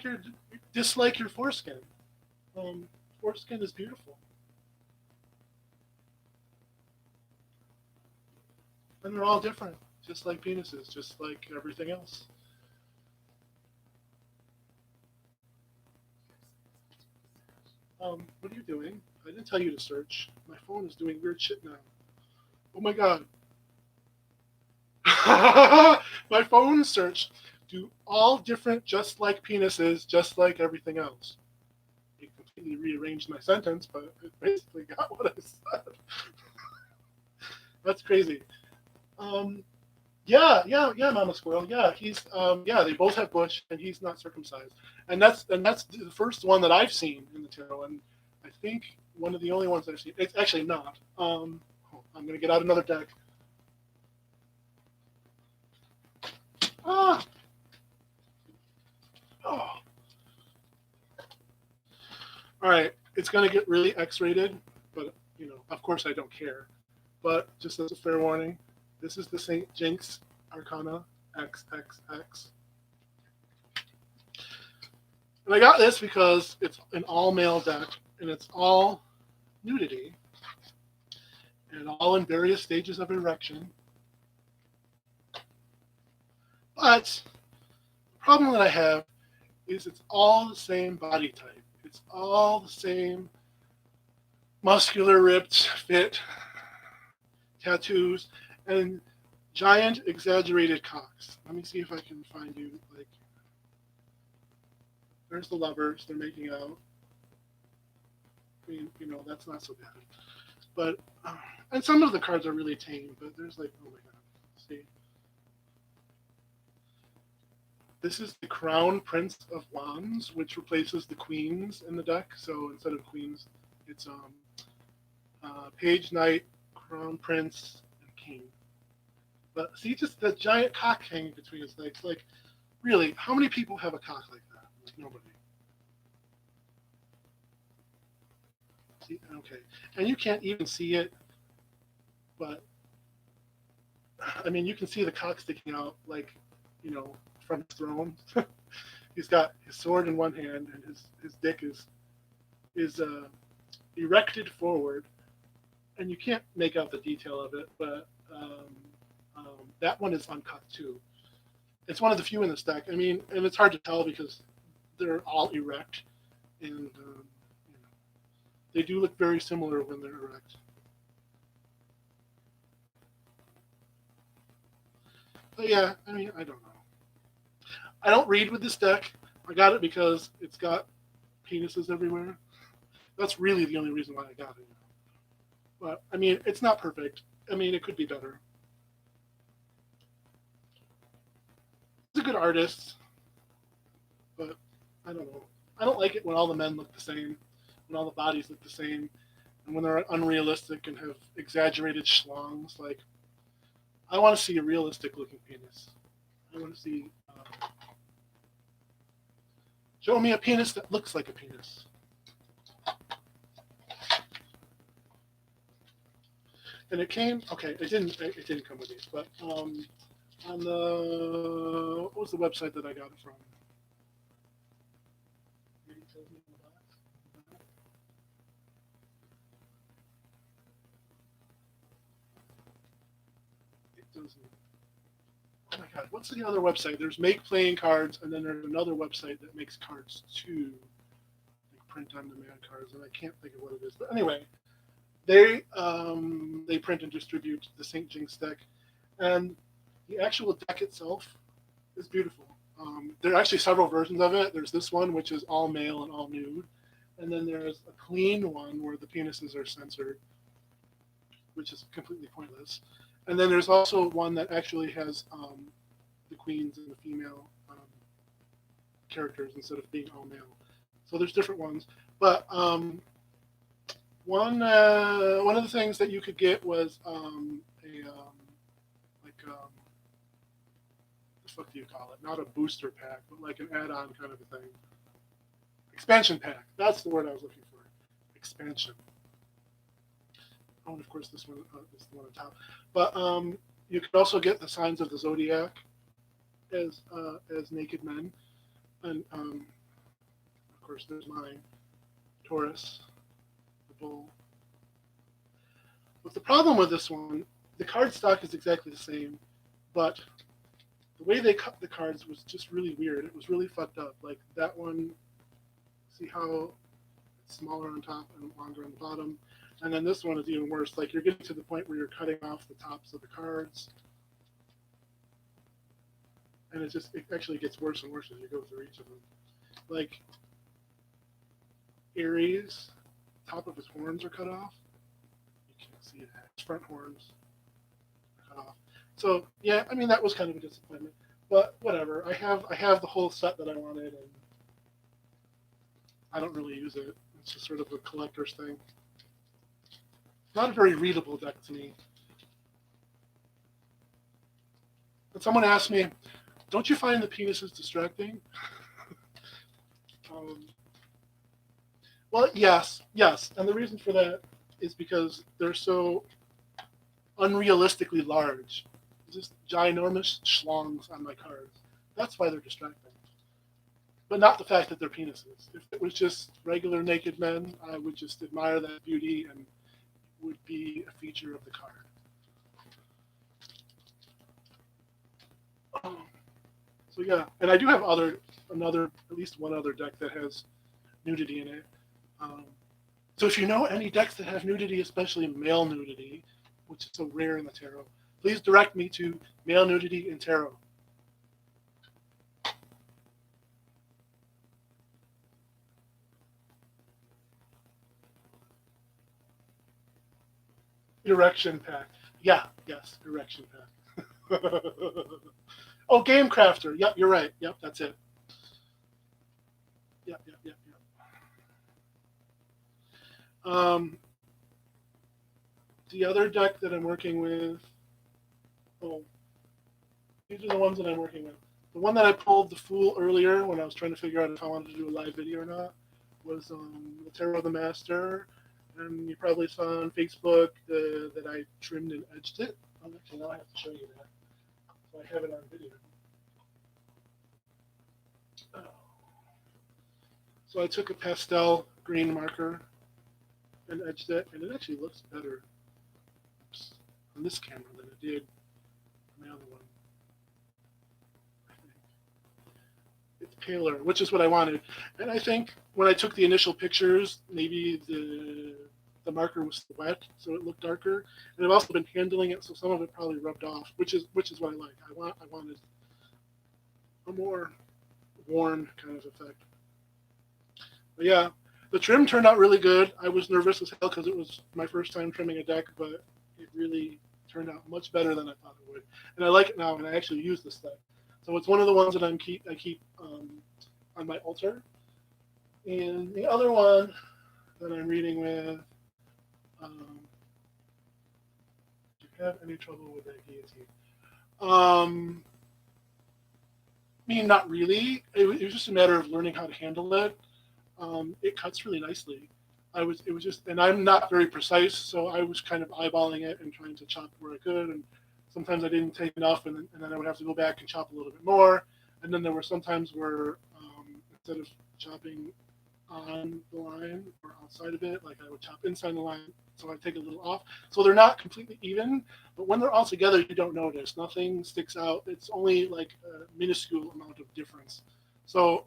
dislike your foreskin? Um, Foreskin is beautiful, and they're all different, just like penises, just like everything else. What are you doing? I didn't tell you to search. My phone is doing weird shit now. Oh my god. My phone searched do all different just like penises, just like everything else. It completely rearranged my sentence, but it basically got what I said. That's crazy. Um, yeah, Mama Squirrel. Yeah, yeah. They both have bush, and he's not circumcised, and that's the first one that I've seen in the tarot, and I think one of the only ones I've seen. It's actually not. I'm gonna get out another deck. Ah, oh, all right. It's gonna get really X-rated, but of course, I don't care. But just as a fair warning, this is the Saint Jinx Arcana XXX. And I got this because it's an all male deck and it's all nudity and all in various stages of erection. But the problem that I have is it's all the same body type. It's all the same muscular, ripped, fit, tattoos, and giant exaggerated cocks. Let me see if I can find you like there's the lovers, they're making out. I mean, that's not so bad. But and some of the cards are really tame, but there's like, oh my god. See. This is the Crown Prince of Wands, which replaces the queens in the deck. So instead of queens, it's Page Knight, Crown Prince, and King. But see, just the giant cock hanging between his legs. Like, really, how many people have a cock like that? Like, nobody. See, okay, and you can't even see it, but I mean, you can see the cock sticking out, like, from his throne. He's got his sword in one hand, and his dick is erected forward, and you can't make out the detail of it, but that one is uncut too. It's one of the few in this deck. I mean, and it's hard to tell because they're all erect, and they do look very similar when they're erect. But yeah, I mean, I don't know. I don't read with this deck. I got it because it's got penises everywhere. That's really the only reason why I got it. But I mean, it's not perfect. I mean, it could be better. He's a good artist, but I don't know. I don't like it when all the men look the same, when all the bodies look the same, and when they're unrealistic and have exaggerated schlongs. Like, I want to see a realistic looking penis. I want to see. Show me a penis that looks like a penis. And it came. Okay, it didn't. It didn't come with these, but on the what was the website that I got it from? It doesn't. Oh my god, what's the other website? There's Make Playing Cards, and then there's another website that makes cards too, like print on demand cards, and I can't think of what it is. But anyway, they print and distribute the St. Jinx deck, and the actual deck itself is beautiful. There are actually several versions of it. There's this one, which is all male and all nude, and then there's a clean one where the penises are censored, which is completely pointless. And then there's also one that actually has the queens and the female characters instead of being all male. So there's different ones, but one of the things that you could get was like what the fuck do you call it? Not a booster pack, but like an add-on kind of a thing. Expansion pack. That's the word I was looking for. Expansion. Oh, and of course this one is the one on top. But you could also get the signs of the zodiac as naked men, and of course there's mine, Taurus, the bull. But the problem with this one, the card stock is exactly the same, but the way they cut the cards was just really weird. It was really fucked up. Like that one, see how smaller on top and longer on the bottom. And then this one is even worse. Like you're getting to the point where you're cutting off the tops of the cards. And it actually gets worse and worse as you go through each of them. Like Ares, top of his horns are cut off. You can't see that. His front horns are cut off. So yeah, I mean that was kind of a disappointment. But whatever. I have the whole set that I wanted, and I don't really use it. It's just sort of a collector's thing. Not a very readable deck to me. But someone asked me, "Don't you find the penises distracting?" Well, yes, and the reason for that is because they're so unrealistically large. Just ginormous schlongs on my cards. That's why they're distracting. But not the fact that they're penises. If it was just regular naked men, I would just admire that beauty and it would be a feature of the card. So yeah, and I do have at least one other deck that has nudity in it. So if you know any decks that have nudity, especially male nudity, which is so rare in the tarot, please direct me to male nudity in tarot. Erection pack. Yeah, yes, erection pack. Oh, Game Crafter. Yep, you're right. Yep, that's it. Yep. The other deck that I'm working with. Oh, these are the ones that I'm working with. The one that I pulled the Fool earlier when I was trying to figure out if I wanted to do a live video or not was the Tarot of the Master. And you probably saw on Facebook that I trimmed and edged it. Actually, now I have to show you that. So I have it on video. So I took a pastel green marker and edged it, and it actually looks better on this camera than it did on the other one. I think it's paler, which is what I wanted. And I think when I took the initial pictures, maybe the marker was wet, so it looked darker. And I've also been handling it, so some of it probably rubbed off, which is what I like. I wanted a more worn kind of effect. But yeah, the trim turned out really good. I was nervous as hell because it was my first time trimming a deck, but it really turned out much better than I thought it would. And I like it now, and I actually use this deck. So it's one of the ones that I keep on my altar. And the other one that I'm reading with, do you have any trouble with that guillotine? I mean, not really. It was just a matter of learning how to handle it. It cuts really nicely. It was just, and I'm not very precise, so I was kind of eyeballing it and trying to chop where I could, and sometimes I didn't take enough, and then I would have to go back and chop a little bit more, and then there were some times where instead of chopping on the line or outside of it, like I would chop inside the line, so I'd take a little off. So they're not completely even, but when they're all together, you don't notice. Nothing sticks out. It's only like a minuscule amount of difference. So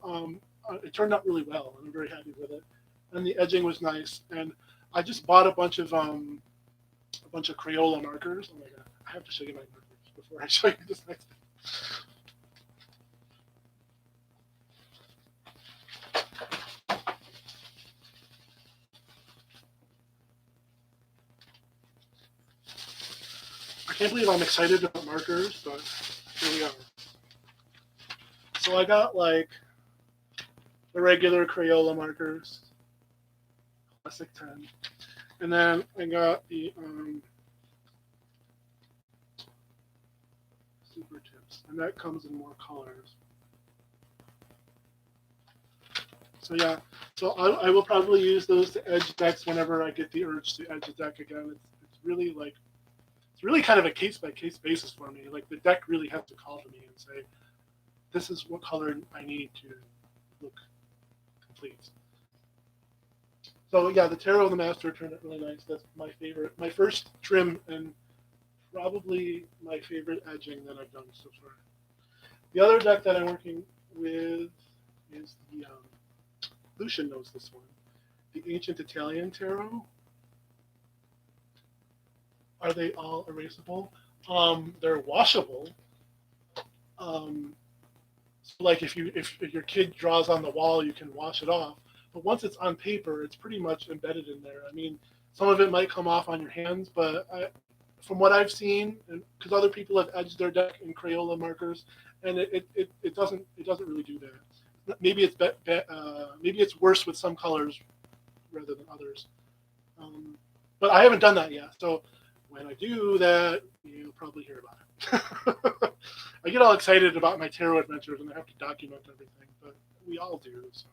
it turned out really well, and I'm very happy with it. And the edging was nice. And I just bought a bunch of Crayola markers. Oh my god, I have to show you my markers before I show you this next thing. I can't believe I'm excited about markers, but here we are. So I got like the regular Crayola markers, classic 10, and then I got the super tips, and that comes in more colors. So yeah, so I will probably use those to edge decks whenever I get the urge to edge a deck again. It's really kind of a case by case basis for me. Like the deck really has to call to me and say, this is what color I need to look complete. So yeah, the Tarot of the Master turned out really nice. That's my favorite, my first trim, and probably my favorite edging that I've done so far. The other deck that I'm working with is the Lucian knows this one. the ancient Italian tarot. Are they all erasable? They're washable. Um, so like if your kid draws on the wall, you can wash it off. But once it's on paper, it's pretty much embedded in there. I mean, some of it might come off on your hands, but from what I've seen, because other people have edged their deck in Crayola markers, and it doesn't really do that. Maybe it's worse with some colors rather than others. But I haven't done that yet. So when I do that, you'll probably hear about it. I get all excited about my tarot adventures and I have to document everything, but we all do. So,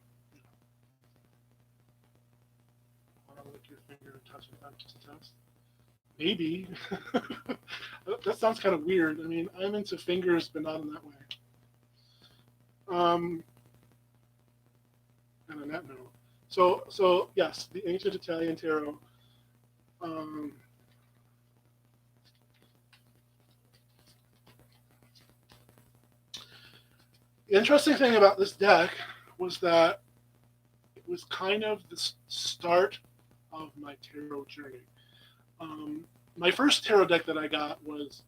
want to lick your finger and touch it, not just test? Maybe. That sounds kind of weird. I mean, I'm into fingers, but not in that way. And on that note, so yes, the ancient Italian tarot. The interesting thing about this deck was that it was kind of the start of my tarot journey. My first tarot deck that I got was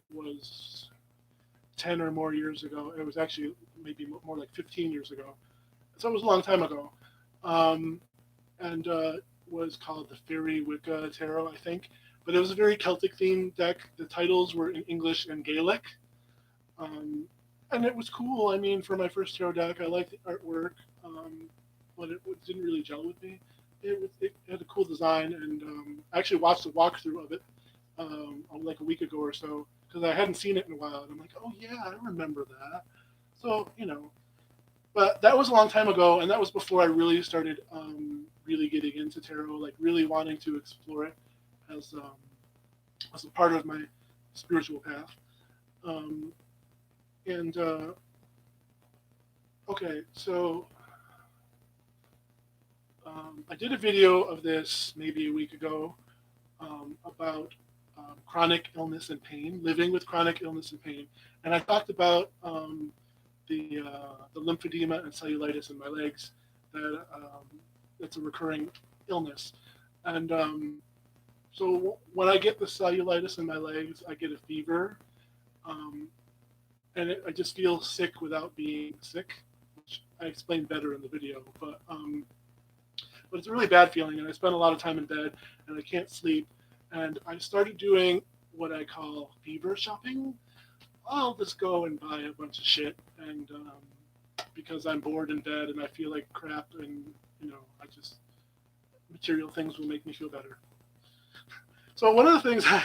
10 or more years ago. It was actually maybe more like 15 years ago. So it was a long time ago. And was called the Fairy Wicca Tarot, I think. But it was a very Celtic themed deck. The titles were in English and Gaelic. And it was cool. I mean, for my first tarot deck, I liked the artwork, but it didn't really gel with me. It had a cool design, and I actually watched a walkthrough of it like a week ago or so because I hadn't seen it in a while. And I'm like, oh yeah, I remember that. So but that was a long time ago, and that was before I really started really getting into tarot, like really wanting to explore it as a part of my spiritual path. Okay, so I did a video of this maybe a week ago about chronic illness and pain, living with chronic illness and pain, and I talked about the lymphedema and cellulitis in my legs. That's a recurring illness, and so when I get the cellulitis in my legs, I get a fever. And I just feel sick without being sick, which I explained better in the video. But it's a really bad feeling, and I spend a lot of time in bed, and I can't sleep. And I started doing what I call fever shopping. I'll just go and buy a bunch of shit, and because I'm bored in bed and I feel like crap, and material things will make me feel better. So one of the things I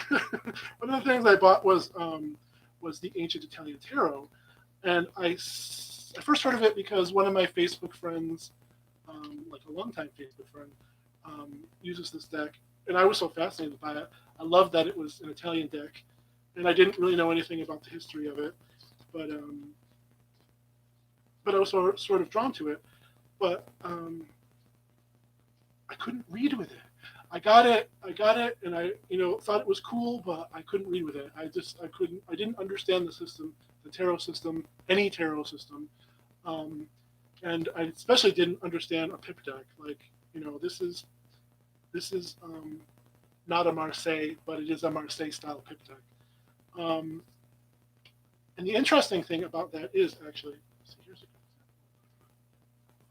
bought was the Ancient Italian Tarot, and I first heard of it because one of my Facebook friends, like a longtime Facebook friend, uses this deck, and I was so fascinated by it. I loved that it was an Italian deck, and I didn't really know anything about the history of it, but I was sort of drawn to it, but I couldn't read with it. I got it, and I thought it was cool, but I couldn't read with it. I didn't understand the system, the tarot system, any tarot system, and I especially didn't understand a pip deck. Like, this is not a Marseille, but it is a Marseille style pip deck. And the interesting thing about that is actually, here's a good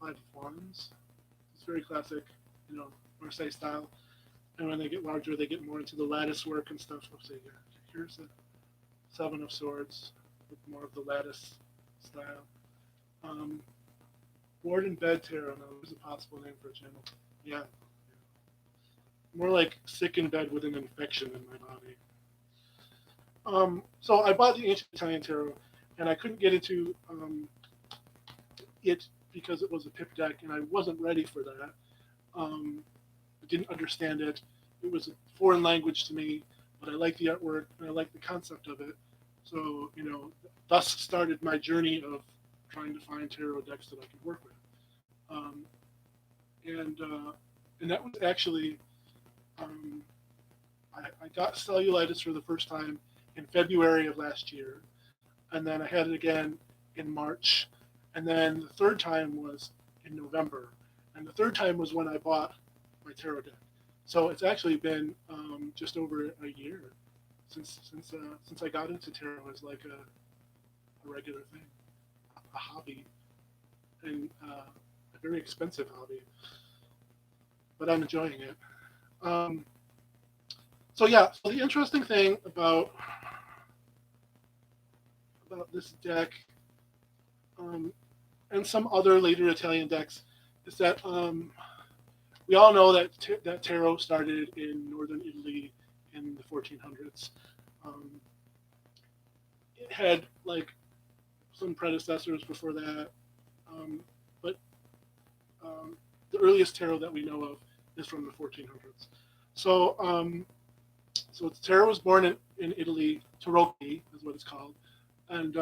example. 5 of Wands. It's very classic, Marseille style. And when they get larger, they get more into the lattice work and stuff. Let's see here. Here's the 7 of Swords with more of the lattice style. Board in Bed Tarot. Now, there's a possible name for a channel. Yeah. More like sick in bed with an infection in my body. So I bought the Ancient Italian Tarot, and I couldn't get into it because it was a pip deck, and I wasn't ready for that. I didn't understand it. It was a foreign language to me, but I liked the artwork and I liked the concept of it. So, thus started my journey of trying to find tarot decks that I could work with. And that was actually, I got cellulitis for the first time in February of last year, and then I had it again in March, and then the third time was in November, and the third time was when I bought my tarot deck. So it's actually been just over a year since I got into tarot as like a regular thing, a hobby, and a very expensive hobby, but I'm enjoying it. Um, so yeah, so the interesting thing about this deck um, and some other later Italian decks is that we all know that tarot started in northern Italy in the 1400s. Um, it had like some predecessors before that, um, but um, the earliest tarot that we know of is from the 1400s. So, so tarot was born in Italy. Tarocchi is what it's called, and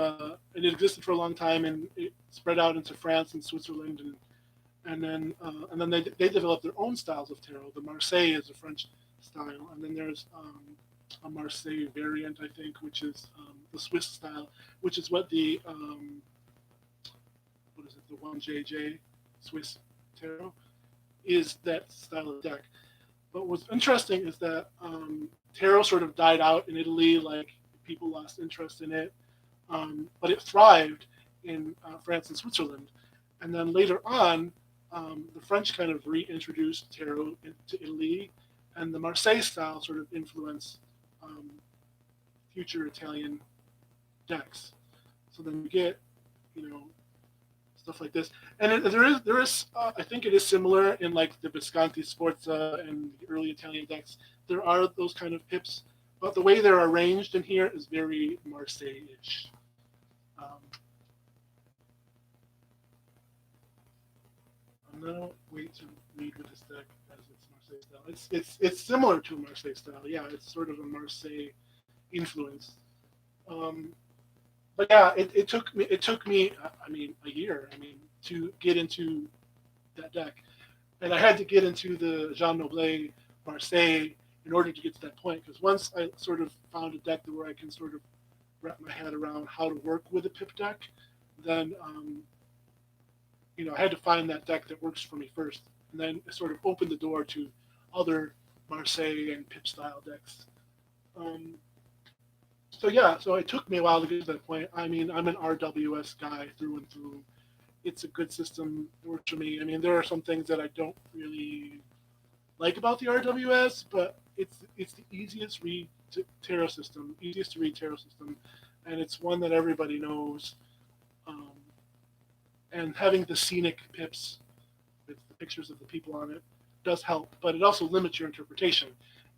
it existed for a long time, and it spread out into France and Switzerland, and then they developed their own styles of tarot. The Marseille is a French style, and then there's a Marseille variant, I think, which is the Swiss style, which is what the what is it, the 1JJ Swiss tarot is, that style of deck. But what's interesting is that tarot sort of died out in Italy, like people lost interest in it, but it thrived in France and Switzerland. And then later on, the French kind of reintroduced tarot into Italy, and the Marseille style sort of influenced um, future Italian decks. So then you get, you know, stuff like this, and there is I think it is similar in like the Visconti Sforza and the early Italian decks. There are those kind of pips, but the way they're arranged in here is very Marseille-ish. Um, I'm gonna wait to read with this deck as it's Marseille style. It's similar to Marseille style. Yeah, it's sort of a Marseille influence. Um, but yeah, it took me I mean a year. I mean to get into that deck, and I had to get into the Jean Noblet Marseille in order to get to that point. Because once I sort of found a deck where I can sort of wrap my head around how to work with a pip deck, then I had to find that deck that works for me first, and then it sort of opened the door to other Marseille and pip style decks. Um, so yeah, so it took me a while to get to that point. I mean, I'm an RWS guy through and through. It's a good system. It works for me. I mean, there are some things that I don't really like about the RWS, but it's the easiest to read tarot system, and it's one that everybody knows. Um, and having the scenic pips with the pictures of the people on it does help, but it also limits your interpretation.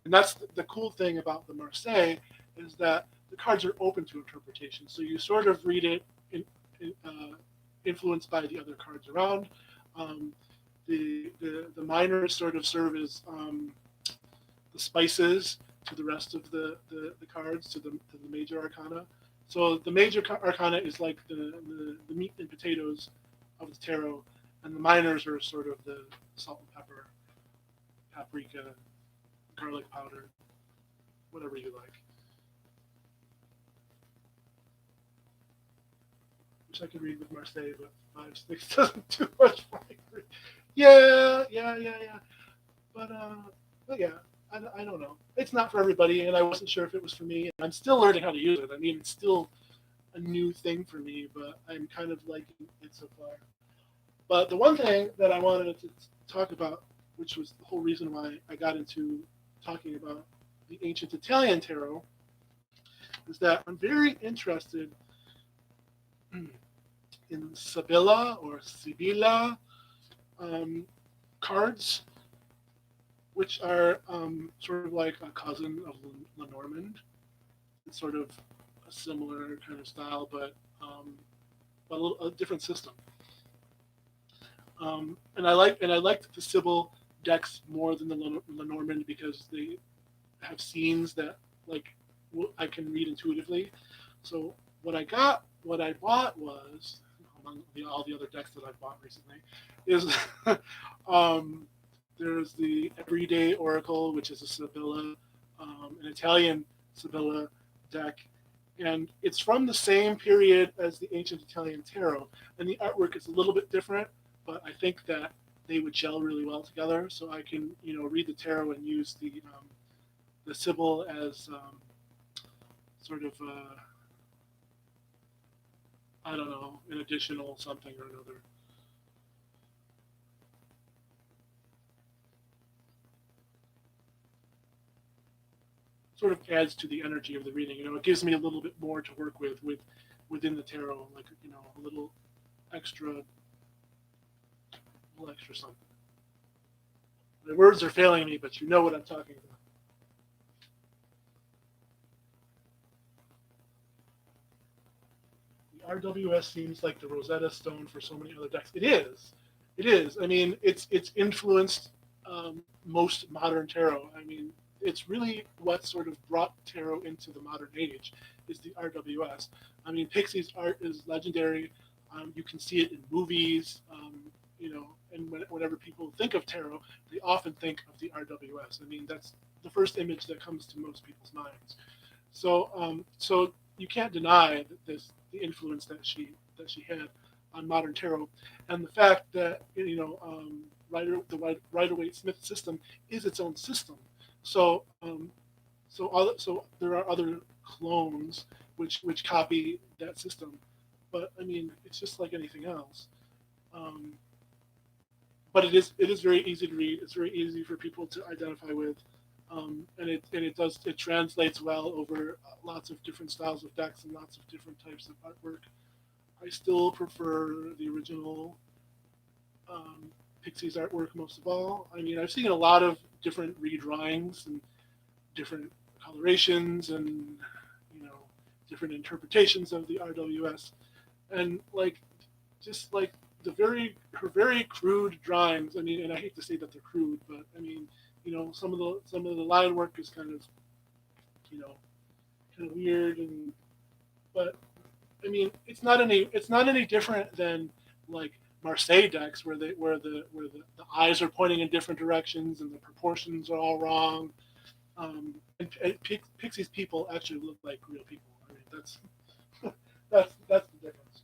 And that's the cool thing about the Marseille is that the cards are open to interpretation. So you sort of read it influenced by the other cards around. Um, the minors sort of serve as the spices to the rest of the cards, to the major arcana. So the major arcana is like the meat and potatoes of the tarot, and the minors are sort of the salt and pepper, paprika, garlic powder, whatever you like. Wish I could read with Marseille, but 5-6 doesn't do much for me. Yeah. But yeah, I don't know. It's not for everybody, and I wasn't sure if it was for me. I'm still learning how to use it. I mean, it's still a new thing for me, but I'm kind of liking it so far. But the one thing that I wanted to talk about, which was the whole reason why I got into talking about the ancient Italian tarot, is that I'm very interested in Sibilla or Sibilla cards, which are sort of like a cousin of Lenormand. It's sort of a similar kind of style, but a different system. And I liked the Sybil decks more than the Lenormand because they have scenes that like I can read intuitively. So what I bought was among all the other decks that I've bought recently is um, there's the Everyday Oracle, which is a Sibilla, an Italian Sibilla deck, and it's from the same period as the ancient Italian tarot, and the artwork is a little bit different, but I think that they would gel really well together. So I can, read the tarot and use the Sybil as sort of, I don't know, an additional something or another. Sort of adds to the energy of the reading. It gives me a little bit more to work with within the tarot, like a little extra something. The words are failing me, but you know what I'm talking about. The RWS seems like the Rosetta Stone for so many other decks. It is. It is. I mean, it's influenced most modern tarot. I mean, it's really what sort of brought tarot into the modern age is the RWS. I mean, Pixie's art is legendary. You can see it in movies, and whenever people think of tarot, they often think of the RWS. I mean, that's the first image that comes to most people's minds. So you can't deny that the influence that she had on modern tarot, and the fact that the Rider-Waite-Smith system is its own system. So there are other clones which copy that system, but I mean it's just like anything else. But it is very easy to read. It's very easy for people to identify with, and it translates well over lots of different styles of decks and lots of different types of artwork. I still prefer the original Pixies artwork most of all. I mean, I've seen a lot of different redrawings and different colorations and different interpretations of the RWS, and just like her very crude drawings. I mean, and I hate to say that they're crude, but I mean, some of the line work is kind of weird, but I mean, it's not any different than like Marseille decks where the eyes are pointing in different directions and the proportions are all wrong. And Pixie's people actually look like real people. I mean, that's that's the difference.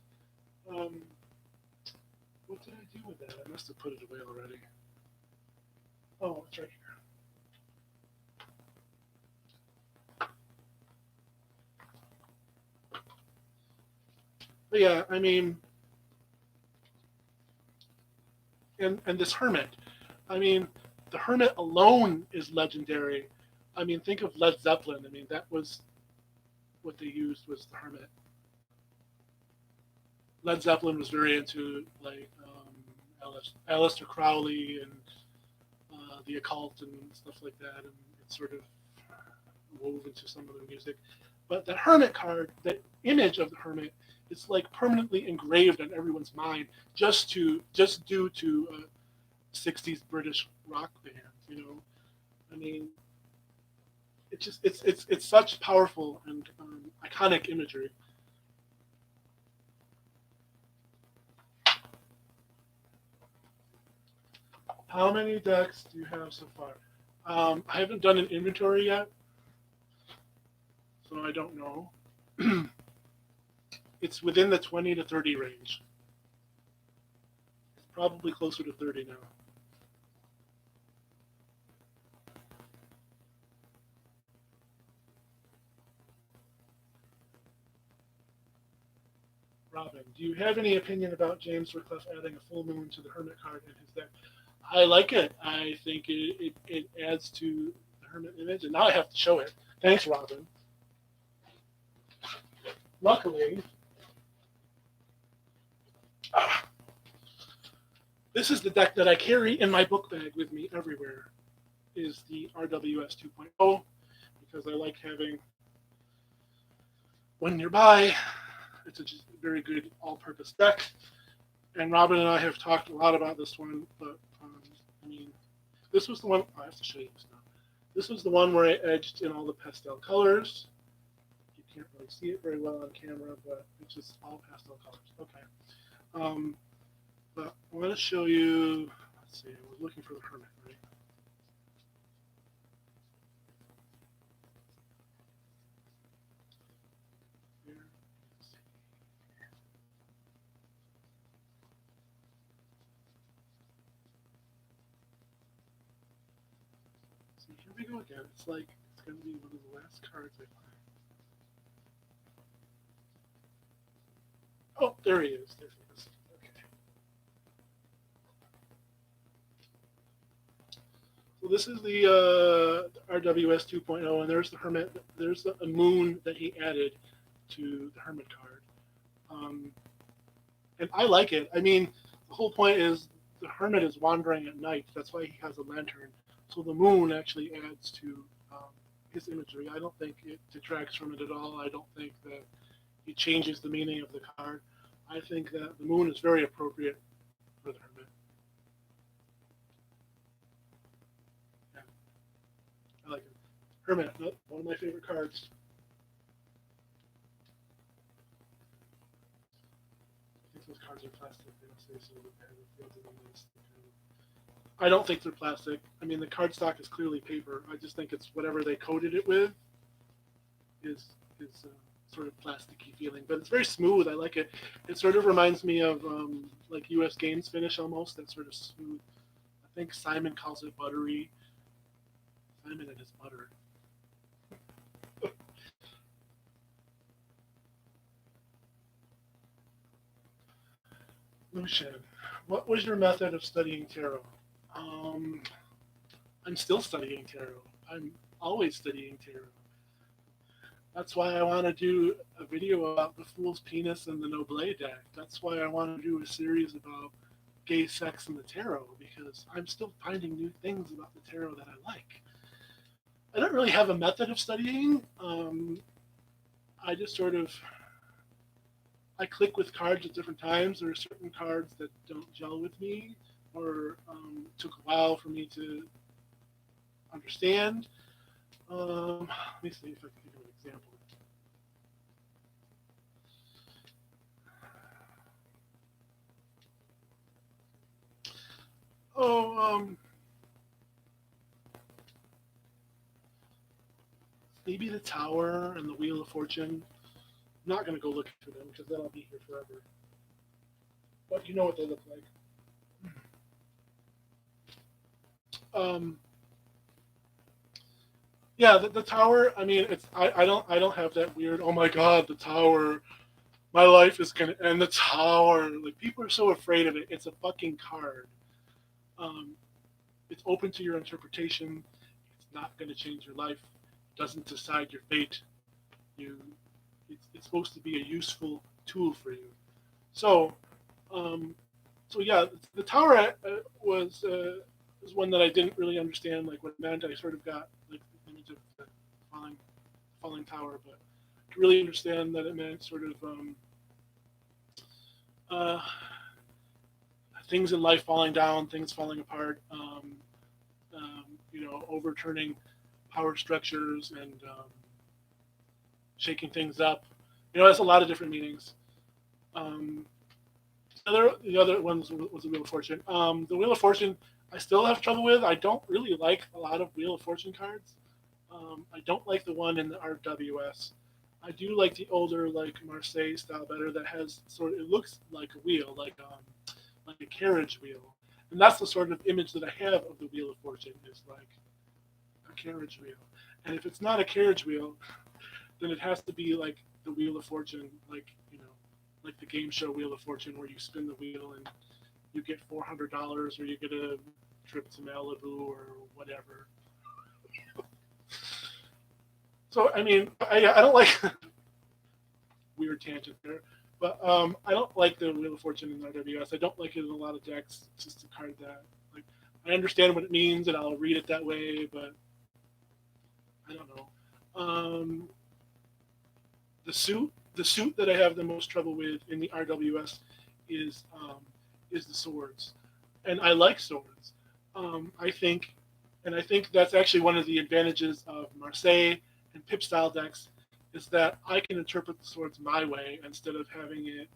What did I do with that? I must have put it away already. Oh, it's right here. But yeah, I mean, and this Hermit. I mean, the Hermit alone is legendary. I mean, think of Led Zeppelin. I mean, that was what they used was the Hermit. Led Zeppelin was very into like Aleister Crowley and the occult and stuff like that, and it's sort of wove into some of the music. But the Hermit card, that image of the Hermit, is like permanently engraved on everyone's mind, just due to 60s British rock band. I mean, it's such powerful and iconic imagery. How many decks do you have so far? I haven't done an inventory yet, so I don't know. It's within the 20 to 30 range. It's probably closer to 30 now. Robin, do you have any opinion about James Wycliffe adding a full moon to the Hermit card in his deck? I like it. I think it adds to the Hermit image, and now I have to show it. Thanks, Robin. Luckily, this is the deck that I carry in my book bag with me everywhere, is the RWS 2.0, because I like having one nearby. It's a just very good all-purpose deck. And Robin and I have talked a lot about this one, but I mean, this was the one, I have to show you this now. This was the one where I edged in all the pastel colors. You can't really see it very well on camera, but it's just all pastel colors. Okay. But I'm going to show you, let's see, I was looking for the Hermit, right? So here we go again. It's like it's going to be one of the last cards I find. Oh, there he is. There he is. Okay. So this is the RWS 2.0, and there's the Hermit. There's a moon that he added to the Hermit card. Um, and I like it. I mean, the whole point is the Hermit is wandering at night. That's why he has a lantern. So the moon actually adds to his imagery. I don't think it detracts from it at all. I don't think that it changes the meaning of the card. I think that the moon is very appropriate for the Hermit. Yeah, I like it. Hermit, one of my favorite cards. I think those cards are plastic. They don't say so. I don't think they're plastic. I mean, the cardstock is clearly paper. I just think it's whatever they coated it with is sort of plasticky feeling, but it's very smooth. I like it. It sort of reminds me of like U.S. Games finish almost. That sort of smooth. I think Simon calls it buttery. Simon and his butter. Lucian, what was your method of studying tarot? Um, I'm still studying tarot. I'm always studying tarot. That's why I want to do a video about the Fool's Penis and the Noble deck. That's why I want to do a series about gay sex and the tarot, because I'm still finding new things about the tarot that I like. I don't really have a method of studying. I just sort of I click with cards at different times. There are certain cards that don't gel with me, or took a while for me to understand. Let me see if I can think of an example. Oh, maybe the Tower and the Wheel of Fortune. I'm not going to go look for them because then I'll be here forever. But you know what they look like. Um, yeah, the Tower. I mean, it's I don't have that weird. Oh my God, the Tower. My life is gonna end. The Tower. Like people are so afraid of it. It's a fucking card. Um, it's open to your interpretation. It's not going to change your life. It doesn't decide your fate. You, it's supposed to be a useful tool for you. So, um, so yeah, the tower was one that I didn't really understand. Like what it meant, I sort of got like the image of the falling falling tower, but to really understand that it meant sort of uh, things in life falling down, things falling apart. Overturning power structures and shaking things up. That's a lot of different meanings. Um, the other ones was the Wheel of Fortune. The Wheel of Fortune, I still have trouble with. I don't really like a lot of Wheel of Fortune cards. I don't like the one in the RWS. I do like the older, like Marseille style better. That has sort of, it looks like a wheel, like a carriage wheel, and that's the sort of image that I have of the Wheel of Fortune is like a carriage wheel. And if it's not a carriage wheel, then it has to be like the Wheel of Fortune, like the game show Wheel of Fortune, where you spin the wheel and you get $400 or you get a trip to Malibu or whatever. So I mean, I don't like weird tangent there, but I don't like the Wheel of Fortune in RWS. I don't like it in a lot of decks. It's just a card that like I understand what it means and I'll read it that way, but I don't know. Um, the suit that I have the most trouble with in the RWS is is the swords, and I like swords. I think, and I think that's actually one of the advantages of Marseille and Pip style decks is that I can interpret the swords my way instead of having it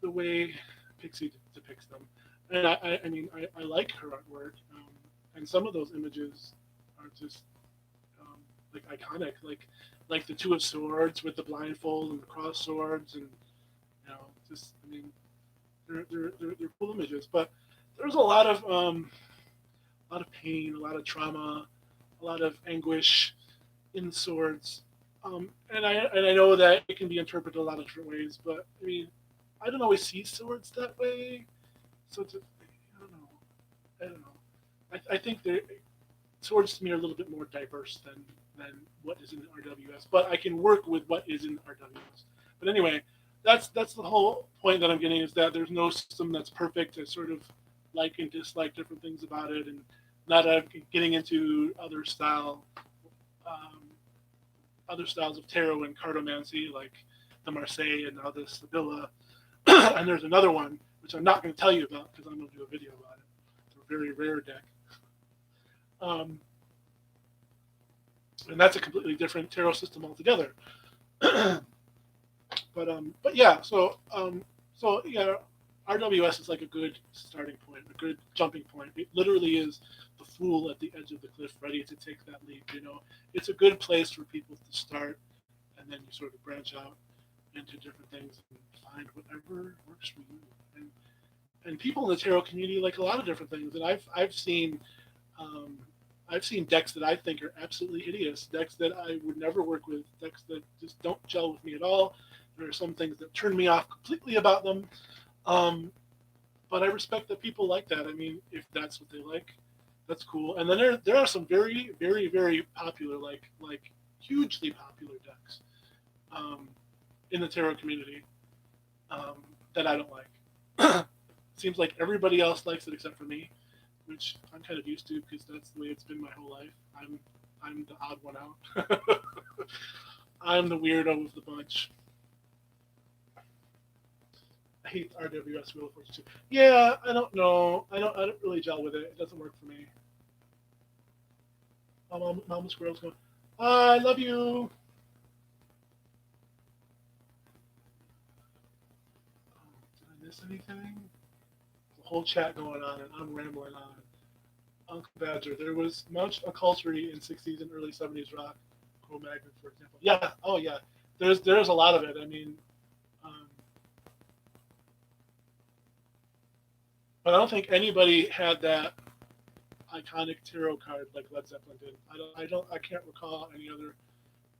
the way Pixie depicts them. And I like her artwork, and some of those images are just like iconic, like the Two of Swords with the blindfold and the cross swords, and just I mean, they're cool images. But there's a lot of pain, a lot of trauma, a lot of anguish in swords. And I know that it can be interpreted a lot of different ways, but I mean, I don't always see swords that way. So I don't know. I don't know. I think swords to me are a little bit more diverse than what is in RWS, but I can work with what is in RWS. But anyway, that's the whole point that I'm getting, is that there's no system that's perfect. To sort of like and dislike different things about it, and not getting into um, other styles of tarot and cartomancy, like the Marseille and now the Sibylla. And there's another one which I'm not going to tell you about because I'm going to do a video about it. It's a very rare deck. Um, and that's a completely different tarot system altogether. But yeah, so yeah, RWS is like a good starting point, a good jumping point. It literally is the fool at the edge of the cliff, ready to take that leap. It's a good place for people to start, and then you sort of branch out into different things and find whatever works for you. And people in the tarot community like a lot of different things, and um, I've seen decks that I think are absolutely hideous, decks that I would never work with, decks that just don't gel with me at all. There are some things that turn me off completely about them. Um, but I respect that people like that. I mean, if that's what they like, that's cool. And then there are some very, very, very popular, like hugely popular decks um, in the tarot community um, that I don't like. Seems like everybody else likes it except for me, which I'm kind of used to because that's the way it's been my whole life. I'm the odd one out. I'm the weirdo of the bunch. I hate RWS Wheel of Fortune too. Yeah, I don't know. I don't really gel with it. It doesn't work for me. Mama Squirrel's going, I love you. Did I miss anything? The whole chat going on and I'm rambling on. Uncle Badger, there was much occultery in 60s and early 70s rock. Cro-Magnon, for example. Yeah, oh yeah. There's a lot of it. I mean, um, but I don't think anybody had that iconic tarot card like Led Zeppelin did. I can't recall any other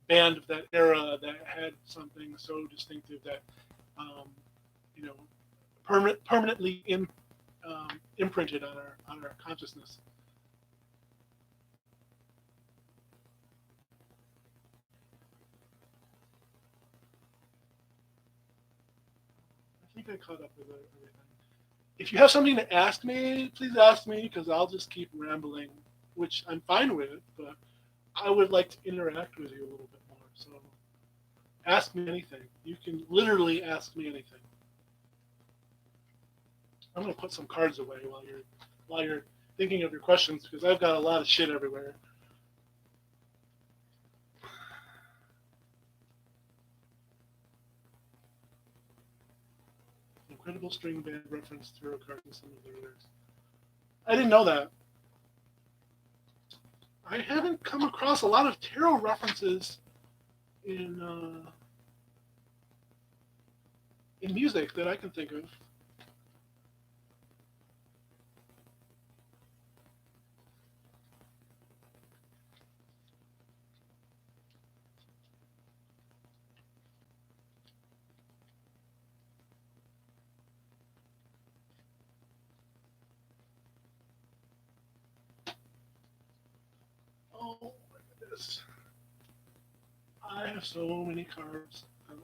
band of that era that had something so distinctive that um, you know permanently imprinted on our consciousness. I think I caught up with everything. If you have something to ask me, please ask me because I'll just keep rambling, which I'm fine with. But I would like to interact with you a little bit more. So ask me anything. You can literally ask me anything. I'm gonna put some cards away while you're thinking of your questions because I've got a lot of shit everywhere. Incredible String Band reference tarot cards in some of their lyrics. I didn't know that. I haven't come across a lot of tarot references in in music that I can think of. Oh my goodness. I have so many cards. Do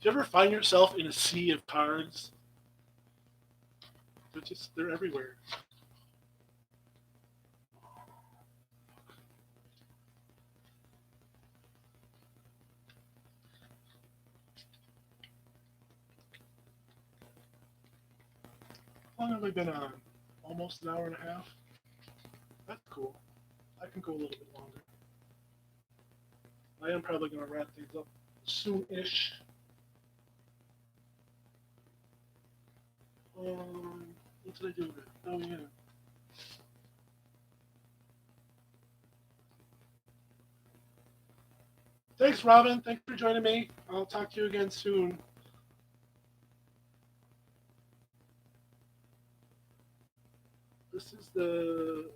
you ever find yourself in a sea of cards? They're everywhere. How long have I been on? Almost an hour and a half? That's cool. I can go a little bit longer. I am probably going to wrap things up soon-ish. What did I do with it? Oh, yeah. Thanks, Robin. Thanks for joining me. I'll talk to you again soon. This is the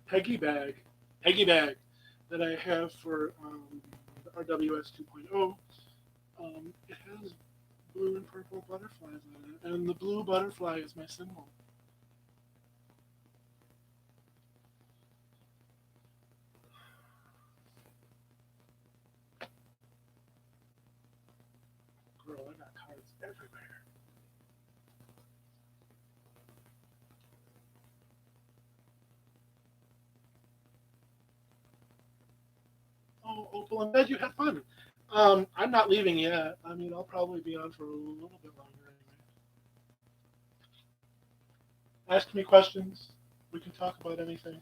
Peggy bag, Peggy bag that I have for the RWS 2.0. It has blue and purple butterflies on it, and the blue butterfly is my symbol. Girl, I got cards everywhere. Oh, Opal, I'm glad you had fun. I'm not leaving yet. I mean, I'll probably be on for a little bit longer anyway. Ask me questions. We can talk about anything.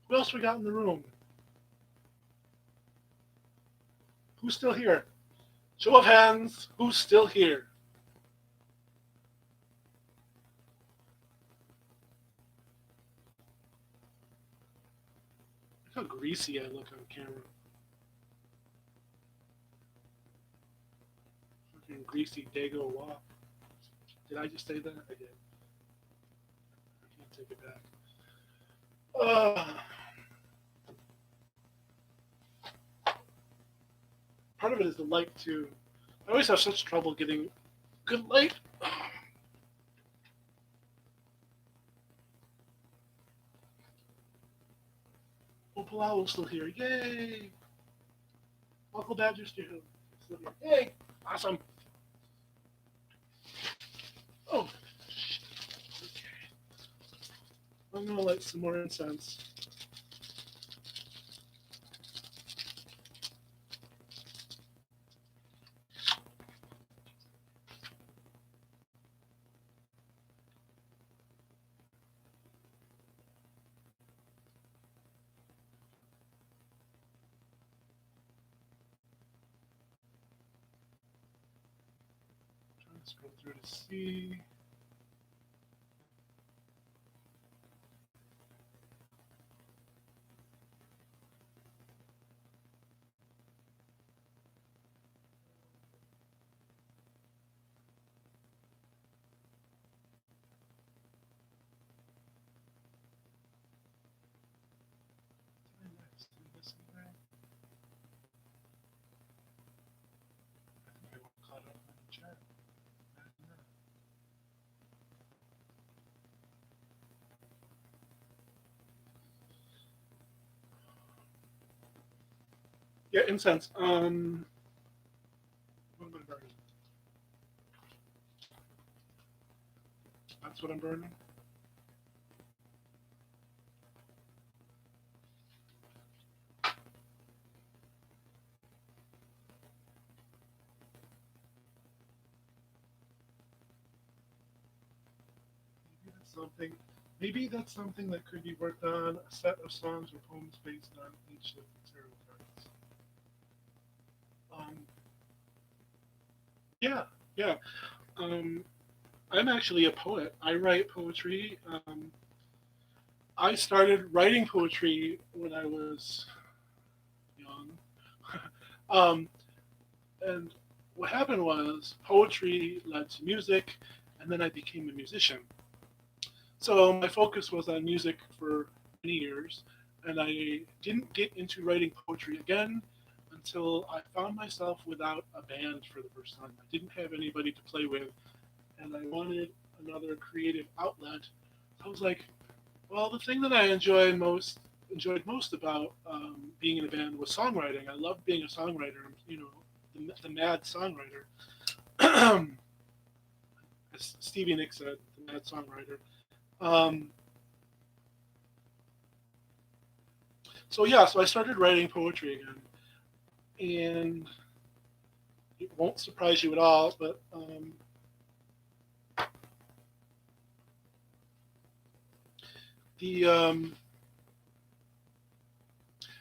Who else we got in the room? Who's still here? Show of hands. Who's still here? Look how greasy I look on camera. Fucking greasy Dago Walk. Did I just say that? I did. I can't take it back. Part of it is the light too. I always have such trouble getting good light. Oh, Palau's still here. Yay! Uncle Badger's still here. Yay! Awesome. Oh, shit. Okay. I'm gonna light some more incense. Trying to scroll through to see. Yeah, incense. What am I burning? That's what I'm burning. Maybe that's something. Maybe that's something that could be worked on. A set of songs or poems based on each of the tarot cards. Um, yeah, yeah. Um, I'm actually a poet. I write poetry. I started writing poetry when I was young. um, and what happened was poetry led to music, and then I became a musician. So my focus was on music for many years, and I didn't get into writing poetry again until I found myself without a band for the first time. I didn't have anybody to play with, and I wanted another creative outlet. I was like, well, the thing that I enjoyed most about being in a band was songwriting. I loved being a songwriter. You know, the mad songwriter, as Stevie Nicks said, the mad songwriter. Um, so yeah, so I started writing poetry again, and it won't surprise you at all, but the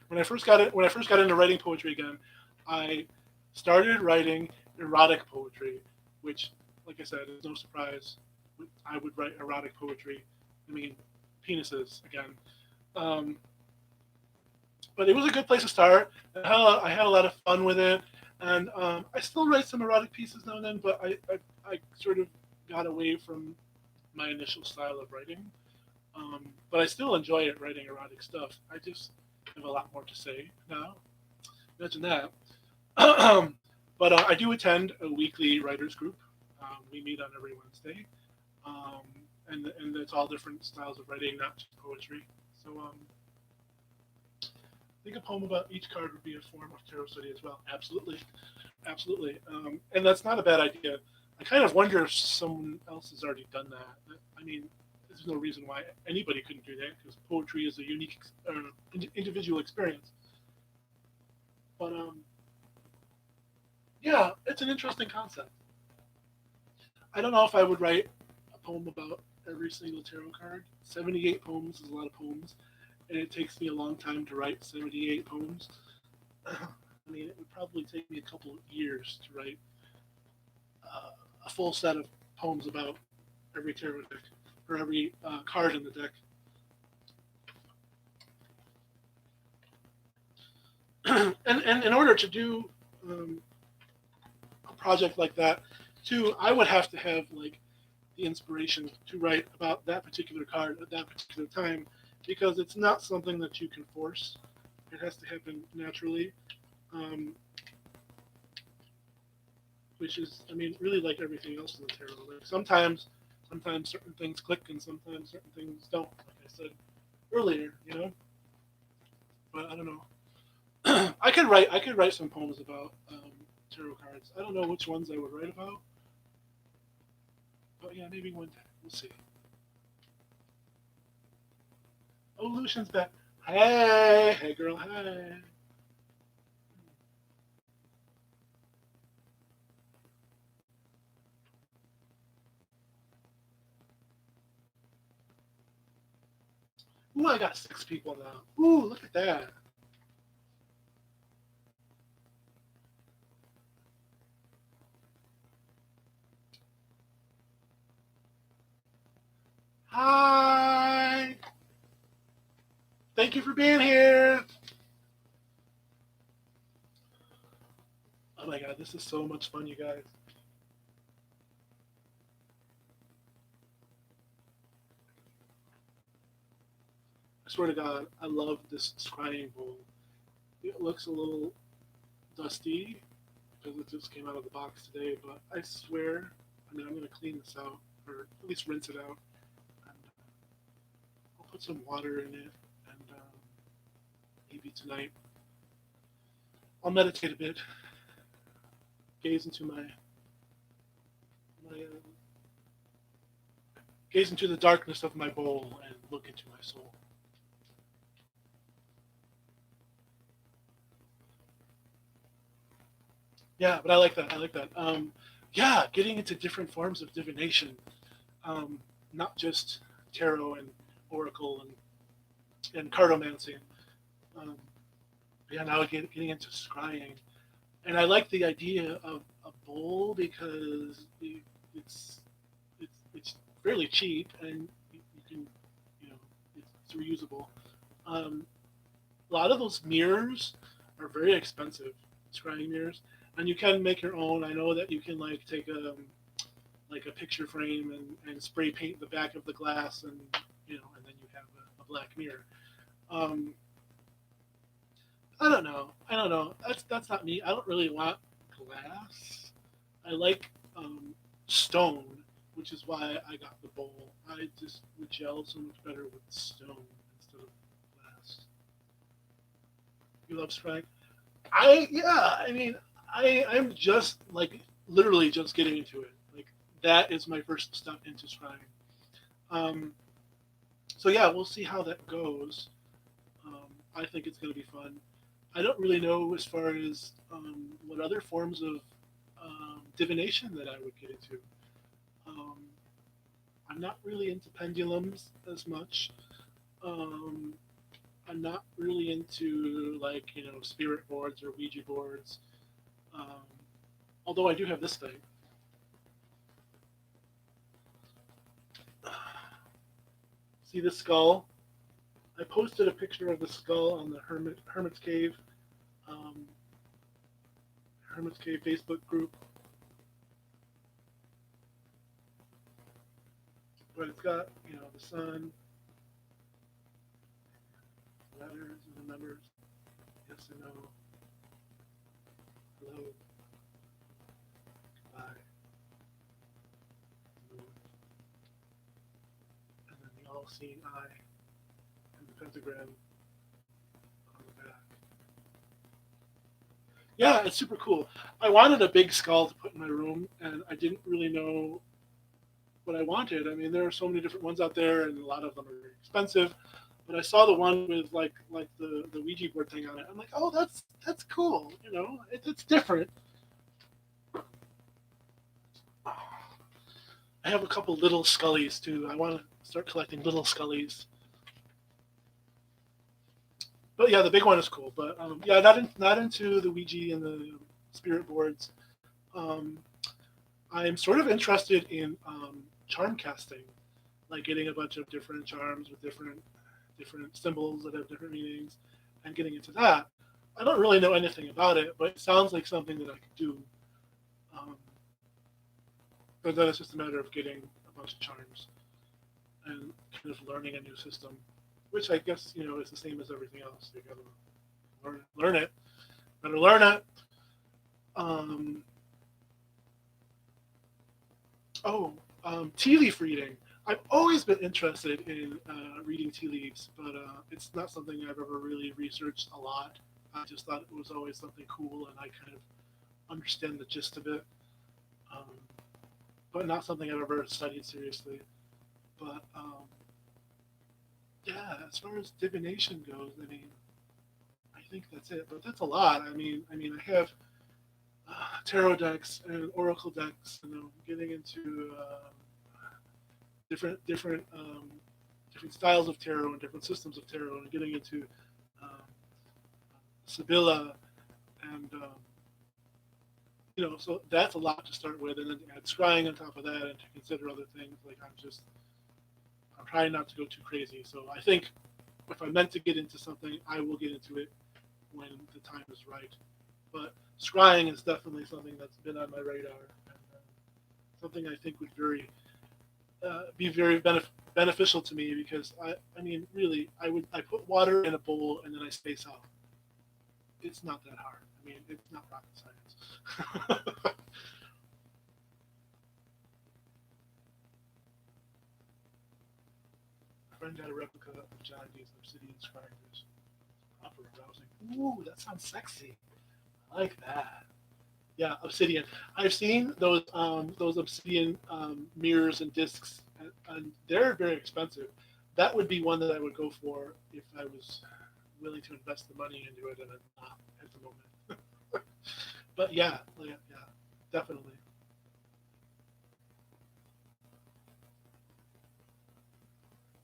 when I first got into writing poetry again, I started writing erotic poetry, which, like I said, is no surprise. I would write erotic poetry. I mean, penises again. Um, but it was a good place to start. I had a lot of fun with it, and I still write some erotic pieces now and then. But I sort of got away from my initial style of writing. But I still enjoy it writing erotic stuff. I just have a lot more to say now. Imagine that. But I do attend a weekly writers group. We meet on every Wednesday, um, and it's all different styles of writing, not just poetry. So I think a poem about each card would be a form of tarot study as well. Absolutely, absolutely, and that's not a bad idea. I kind of wonder if someone else has already done that. I mean, there's no reason why anybody couldn't do that because poetry is a unique individual experience. But yeah, it's an interesting concept. I don't know if I would write a poem about every single tarot card. 78 poems is a lot of poems, and it takes me a long time to write 78 poems. I mean, it would probably take me a couple of years to write a full set of poems about every tarot deck or every card in the deck. And in order to do a project like that, too, I would have to have like the inspiration to write about that particular card at that particular time because it's not something that you can force. It has to happen naturally, um, which is, I mean, really like everything else in the tarot. Like sometimes certain things click and sometimes certain things don't. Like I said earlier, you know. But I don't know. I could write some poems about tarot cards. I don't know which ones I would write about, but yeah, maybe one day we'll see. Oh, Lucian's back. Hey, hey, girl, hey. Ooh, I got 6 people now. Ooh, look at that. Hi. Thank you for being here. Oh my god, this is so much fun, you guys. I swear to God, I love this scrying bowl. It looks a little dusty because it just came out of the box today, but I swear, I mean, I'm going to clean this out, or at least rinse it out, and I'll put some water in it, and maybe tonight I'll meditate a bit, gaze into my gaze into the darkness of my bowl and look into my soul. Yeah, but I like that. I like that. Yeah, getting into different forms of divination, um, not just tarot and oracle and cartomancy. Um, yeah, now getting into scrying, and I like the idea of a bowl because it's fairly cheap and you can you know it's reusable. Um, a lot of those mirrors are very expensive, scrying mirrors, and you can make your own. I know that you can take a picture frame and spray paint the back of the glass, and and then you have a black mirror. Um, I don't know. I don't know. That's not me. I don't really want glass. I like stone, which is why I got the bowl. I just would gel so much better with stone instead of glass. You love Sprite? Yeah. I mean, I'm just literally just getting into it. Like that is my first step into Sprite. Um, so yeah, we'll see how that goes. I think it's going to be fun. I don't really know as far as what other forms of divination that I would get into. Um, I'm not really into pendulums as much. Um, I'm not really into spirit boards or Ouija boards. Um, although I do have this thing. See the skull? I posted a picture of the skull on the um, Hermit's Cave Facebook group, but it's got the sun, letters and the numbers, yes and no, hello, bye, moon, and then the all-seeing eye and the pentagram on the back. Yeah, it's super cool. I wanted a big skull to put in my room, and I didn't really know what I wanted. I mean, there are so many different ones out there, and a lot of them are very expensive. But I saw the one with like the Ouija board thing on it. I'm like, oh, that's cool. It's different. I have a couple little Scullys too. I want to start collecting little Scullys. But yeah, the big one is cool. But yeah, not into the Ouija and the spirit boards. Um, I'm sort of interested in charm casting, like getting a bunch of different charms with different symbols that have different meanings, and getting into that. I don't really know anything about it, but it sounds like something that I could do. Um, but then it's just a matter of getting a bunch of charms and kind of learning a new system, which I guess is the same as everything else. You gotta learn it. Better learn it. Um, oh, tea leaf reading. I've always been interested in reading tea leaves, but it's not something I've ever really researched a lot. I just thought it was always something cool, and I kind of understand the gist of it, um, but not something I've ever studied seriously. But yeah, as far as divination goes, I mean, I think that's it. But that's a lot. I mean, I have tarot decks and oracle decks, getting into different styles of tarot and different systems of tarot, and getting into um, Sibylla, and so that's a lot to start with, and then add scrying on top of that, and to consider other things. Like I'm trying not to go too crazy. So I think if I'm meant to get into something, I will get into it when the time is right. But scrying is definitely something that's been on my radar, and something I think would be very beneficial to me, because I mean, really, I put water in a bowl and then I space out. It's not that hard. I mean, it's not rocket science. A friend got a replica of John Dee's obsidian scrying dish. Proper browsing. Ooh, that sounds sexy. I like that. Yeah, obsidian. I've seen those obsidian mirrors and discs, and they're very expensive. That would be one that I would go for if I was willing to invest the money into it, and I'm not at the moment. But yeah, definitely.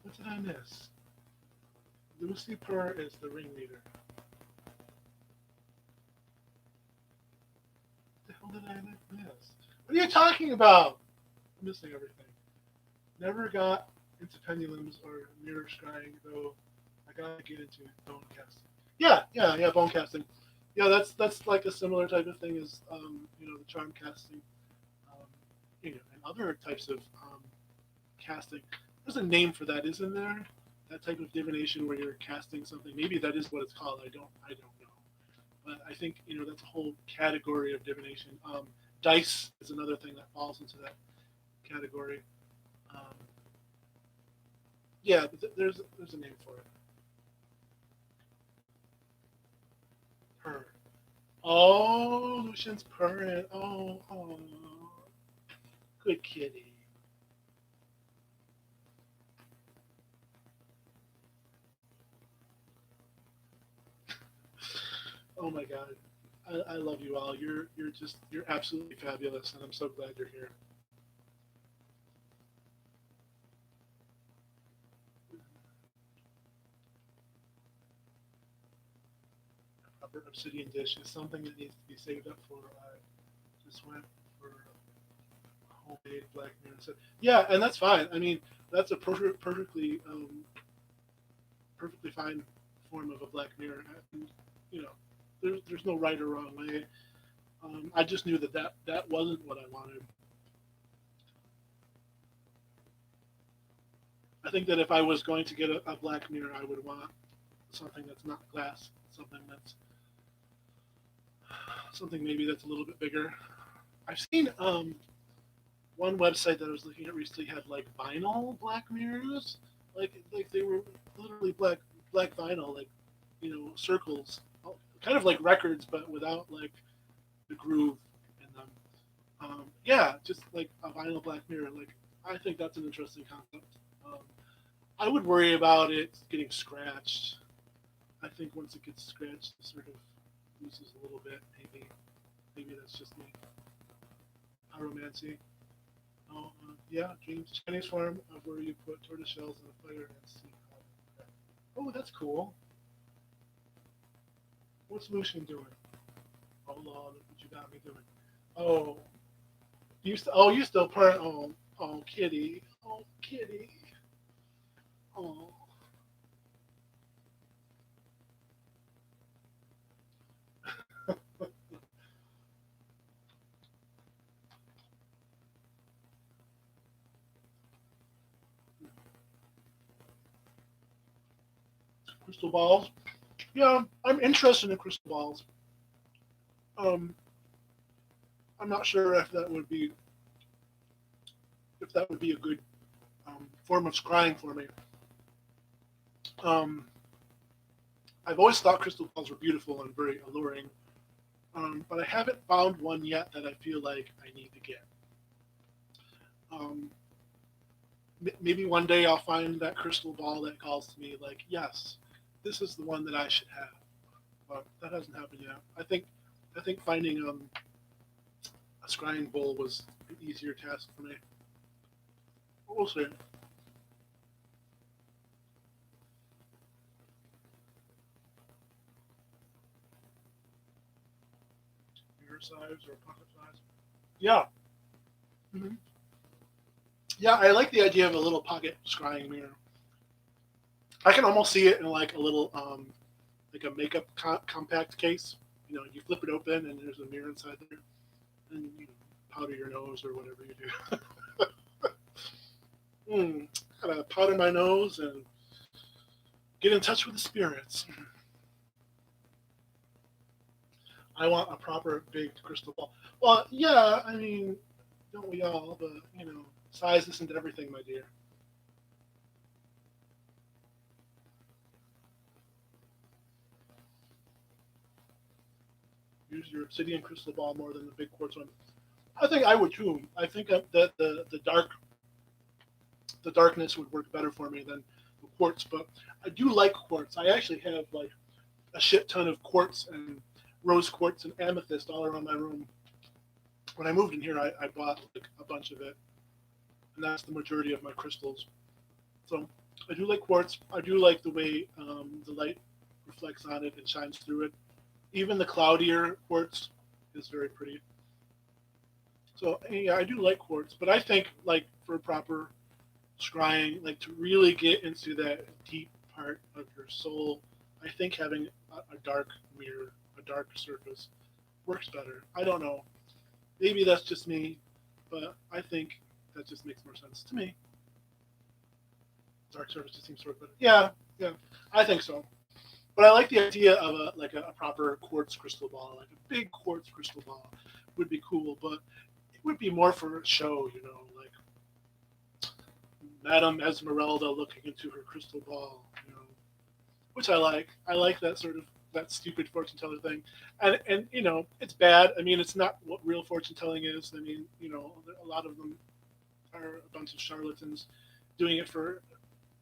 What did I miss? Lucy Purr is the ringleader. What the hell did I miss? What are you talking about? I'm missing everything. Never got into pendulums or mirror scrying, though. I gotta get into bone casting. Yeah, bone casting. Yeah, that's like a similar type of thing as the charm casting, um, and other types of casting. There's a name for that, isn't there? That type of divination where you're casting something. Maybe that is what it's called. I don't know. But I think that's a whole category of divination. Dice is another thing that falls into that category. Um, yeah, but there's a name for it. Purr. Oh, Lucian's purring. Oh, good kitty. Oh my God, I love you all. You're absolutely fabulous, and I'm so glad you're here. A proper obsidian dish is something that needs to be saved up for. I just went for homemade black mirror set. Yeah, and that's fine. I mean, that's a perfectly fine form of a black mirror. And, you know, there's no right or wrong way. I just knew that wasn't what I wanted. I think that if I was going to get a black mirror, I would want something that's not glass, something maybe that's a little bit bigger. I've seen one website that I was looking at recently had like vinyl black mirrors, like they were literally black vinyl, like circles, kind of like records, but without like the groove in them. Yeah, just like a vinyl black mirror. Like I think that's an interesting concept. Um, I would worry about it getting scratched. I think once it gets scratched, it sort of loses a little bit. Maybe that's just me. Pyromancy. Oh, yeah, James Chinese farm of where you put tortoise shells in a fire and see how. Oh, that's cool. What's Lucian doing? Oh Lord, look what you got me doing. Oh, you still part. Oh, kitty. Oh, kitty. Oh, crystal balls. Yeah, I'm interested in crystal balls. Um, I'm not sure if that would be a good form of scrying for me. Um, I've always thought crystal balls were beautiful and very alluring, but I haven't found one yet that I feel like I need to get. Um, Maybe one day I'll find that crystal ball that calls to me like, yes, this is the one that I should have. But that hasn't happened yet. I think finding a scrying bowl was an easier task for me. But we'll see. Mirror size or pocket size. Yeah. hmm Yeah, I like the idea of a little pocket scrying mirror. I can almost see it in like a little like a makeup compact case. You flip it open and there's a mirror inside there, and you powder your nose or whatever you do. Gotta powder my nose and get in touch with the spirits. I want a proper big crystal ball. Well, yeah, I mean, don't we all? But size isn't everything, my dear. Use your obsidian crystal ball more than the big quartz one. I think I would too. I think that the darkness would work better for me than the quartz. But I do like quartz. I actually have like a shit ton of quartz and rose quartz and amethyst all around my room. When I moved in here, I bought like a bunch of it, and that's the majority of my crystals. So I do like quartz. I do like the way the light reflects on it and shines through it. Even the cloudier quartz is very pretty. So yeah, I do like quartz, but I think like for proper scrying, like to really get into that deep part of your soul, I think having a dark mirror, a dark surface, works better. I don't know. Maybe that's just me, but I think that just makes more sense to me. Dark surface just seems to work better. Yeah, yeah, I think so. But I like the idea of a proper quartz crystal ball, like a big quartz crystal ball, would be cool. But it would be more for a show, like Madame Esmeralda looking into her crystal ball, which I like. I like that sort of that stupid fortune teller thing, and it's bad. I mean, it's not what real fortune telling is. I mean, a lot of them are a bunch of charlatans doing it for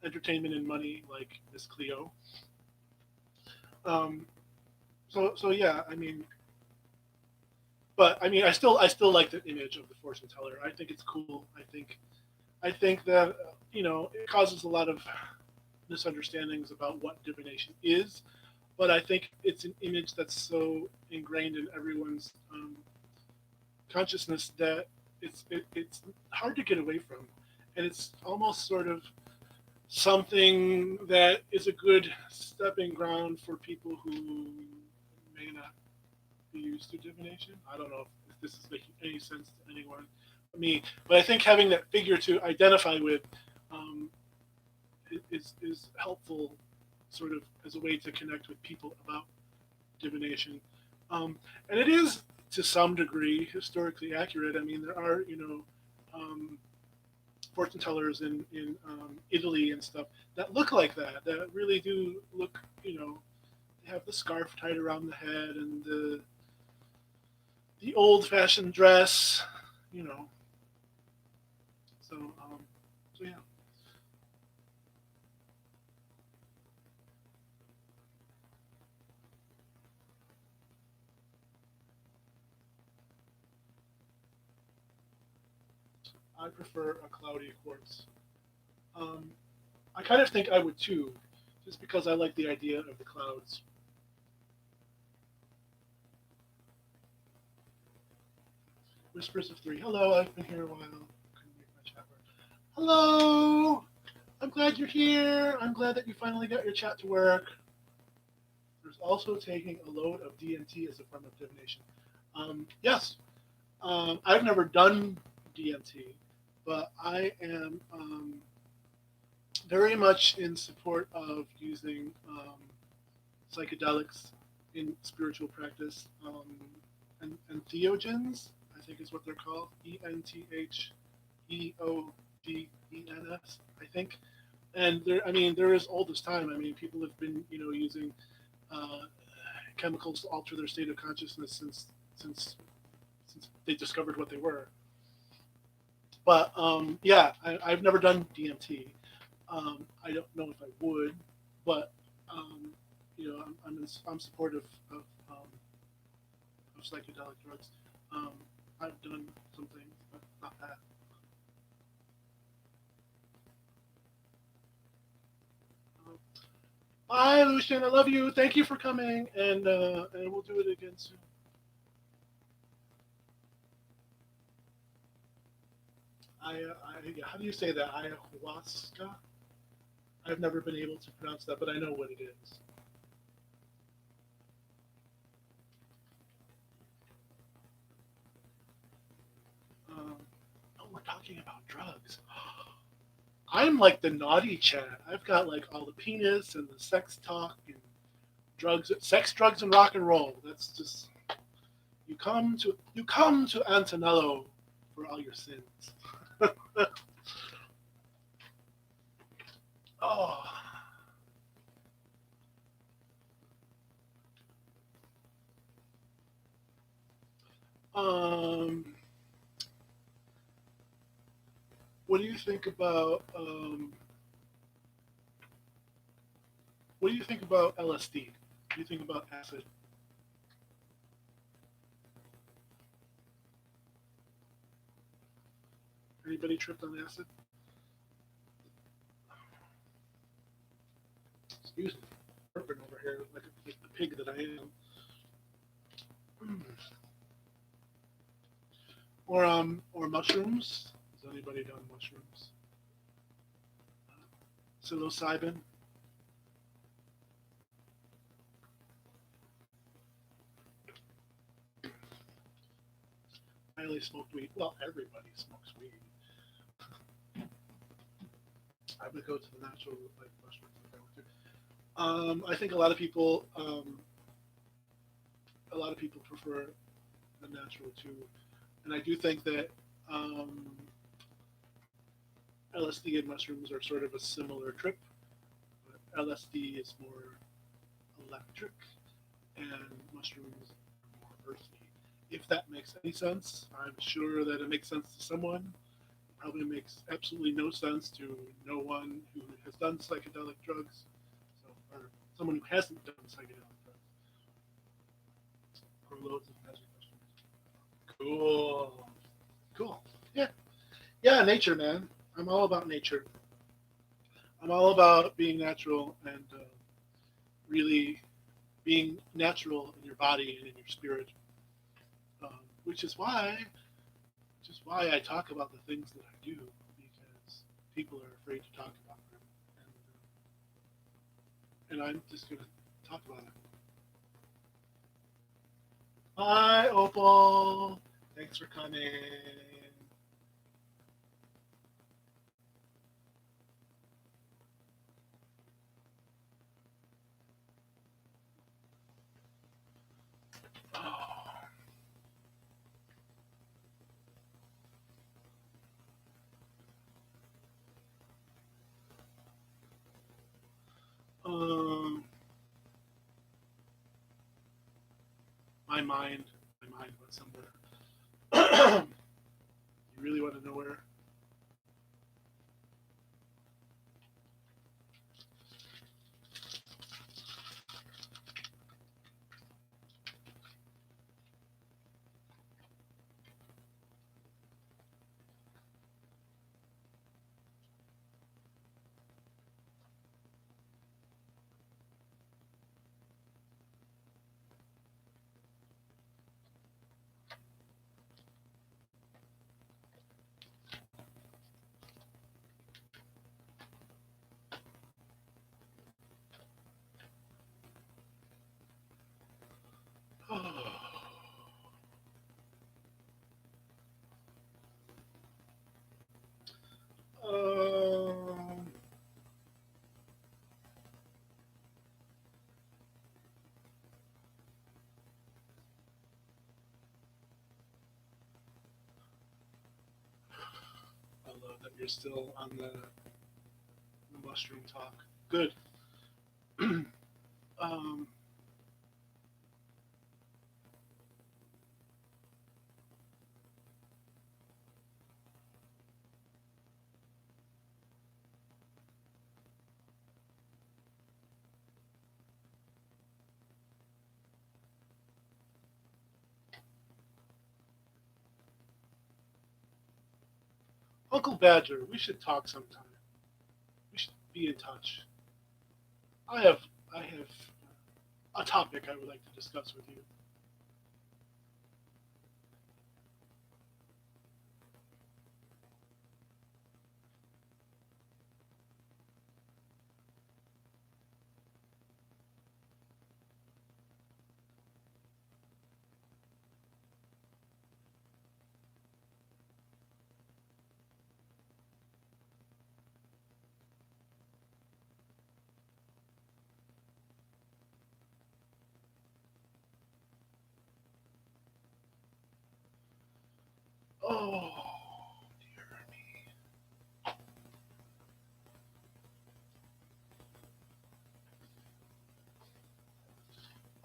entertainment and money, like Miss Cleo. Um, so yeah, I mean, but I mean, I still like the image of the fortune teller. I think it's cool. I think that it causes a lot of misunderstandings about what divination is, but I think it's an image that's so ingrained in everyone's consciousness that it's hard to get away from, and it's almost sort of something that is a good stepping ground for people who may not be used to divination. I don't know if this is making any sense to anyone but me, but I think having that figure to identify with um, is helpful, sort of as a way to connect with people about divination. And it is to some degree historically accurate. I mean, there are um, fortune tellers in Italy and stuff that look like that. That really do look. They have the scarf tied around the head and the old fashioned dress. You know. So so yeah. I prefer a cloudy quartz. Um, I kind of think I would too, just because I like the idea of the clouds. Whispers of Three. Hello, I've been here a while. Couldn't make my chat work. Hello! I'm glad you're here. I'm glad that you finally got your chat to work. There's also taking a load of DMT as a form of divination. Yes, I've never done DMT, but I am very much in support of using psychedelics in spiritual practice. And theogens, I think is what they're called. ENTHEOGENS, I think. And there, I mean, there is all this time. I mean, people have been, using uh, chemicals to alter their state of consciousness since they discovered what they were. But yeah, I've never done DMT. I don't know if I would, but um, I'm supportive of psychedelic drugs. Um, I've done some things, but not that. Um, Bye, Lucian. I love you. Thank you for coming, and we'll do it again soon. How do you say that? Ayahuasca. I've never been able to pronounce that, but I know what it is. Um, oh, we're talking about drugs. I'm like the naughty chat. I've got like all the penis and the sex talk and drugs, sex, drugs, and rock and roll. That's just you come to Antonello for all your sins. Oh, um, what do you think about what do you think about LSD? What do you think about acid? Anybody tripped on acid? Excuse me, burping over here like the pig that I am. Or mushrooms. Has anybody done mushrooms? Psilocybin. I only smoked weed. Well, everybody smokes weed. I would go to the natural like mushrooms if I were to. I think a lot of people prefer the natural too, and I do think that um, LSD and mushrooms are sort of a similar trip. But LSD is more electric, and mushrooms are more earthy. If that makes any sense, I'm sure that it makes sense to someone. It probably makes absolutely no sense to no one who has done psychedelic drugs, so or someone who hasn't done psychedelic drugs. Grow loads of magic mushrooms. Cool. Cool. Yeah. Yeah, nature, man. I'm all about nature. I'm all about being natural and really being natural in your body and in your spirit, which is why just why I talk about the things that I do, because people are afraid to talk about them, and I'm just gonna talk about it. Hi, Opal. Thanks for coming. Oh. Um, my mind went somewhere. You really want to know where? um, I love that you're still on the mushroom talk. Good. um, Uncle Badger, we should talk sometime. We should be in touch. I have I have a topic I would like to discuss with you. Oh, dear me.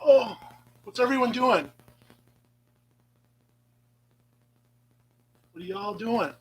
Oh, what's everyone doing? What are y'all doing?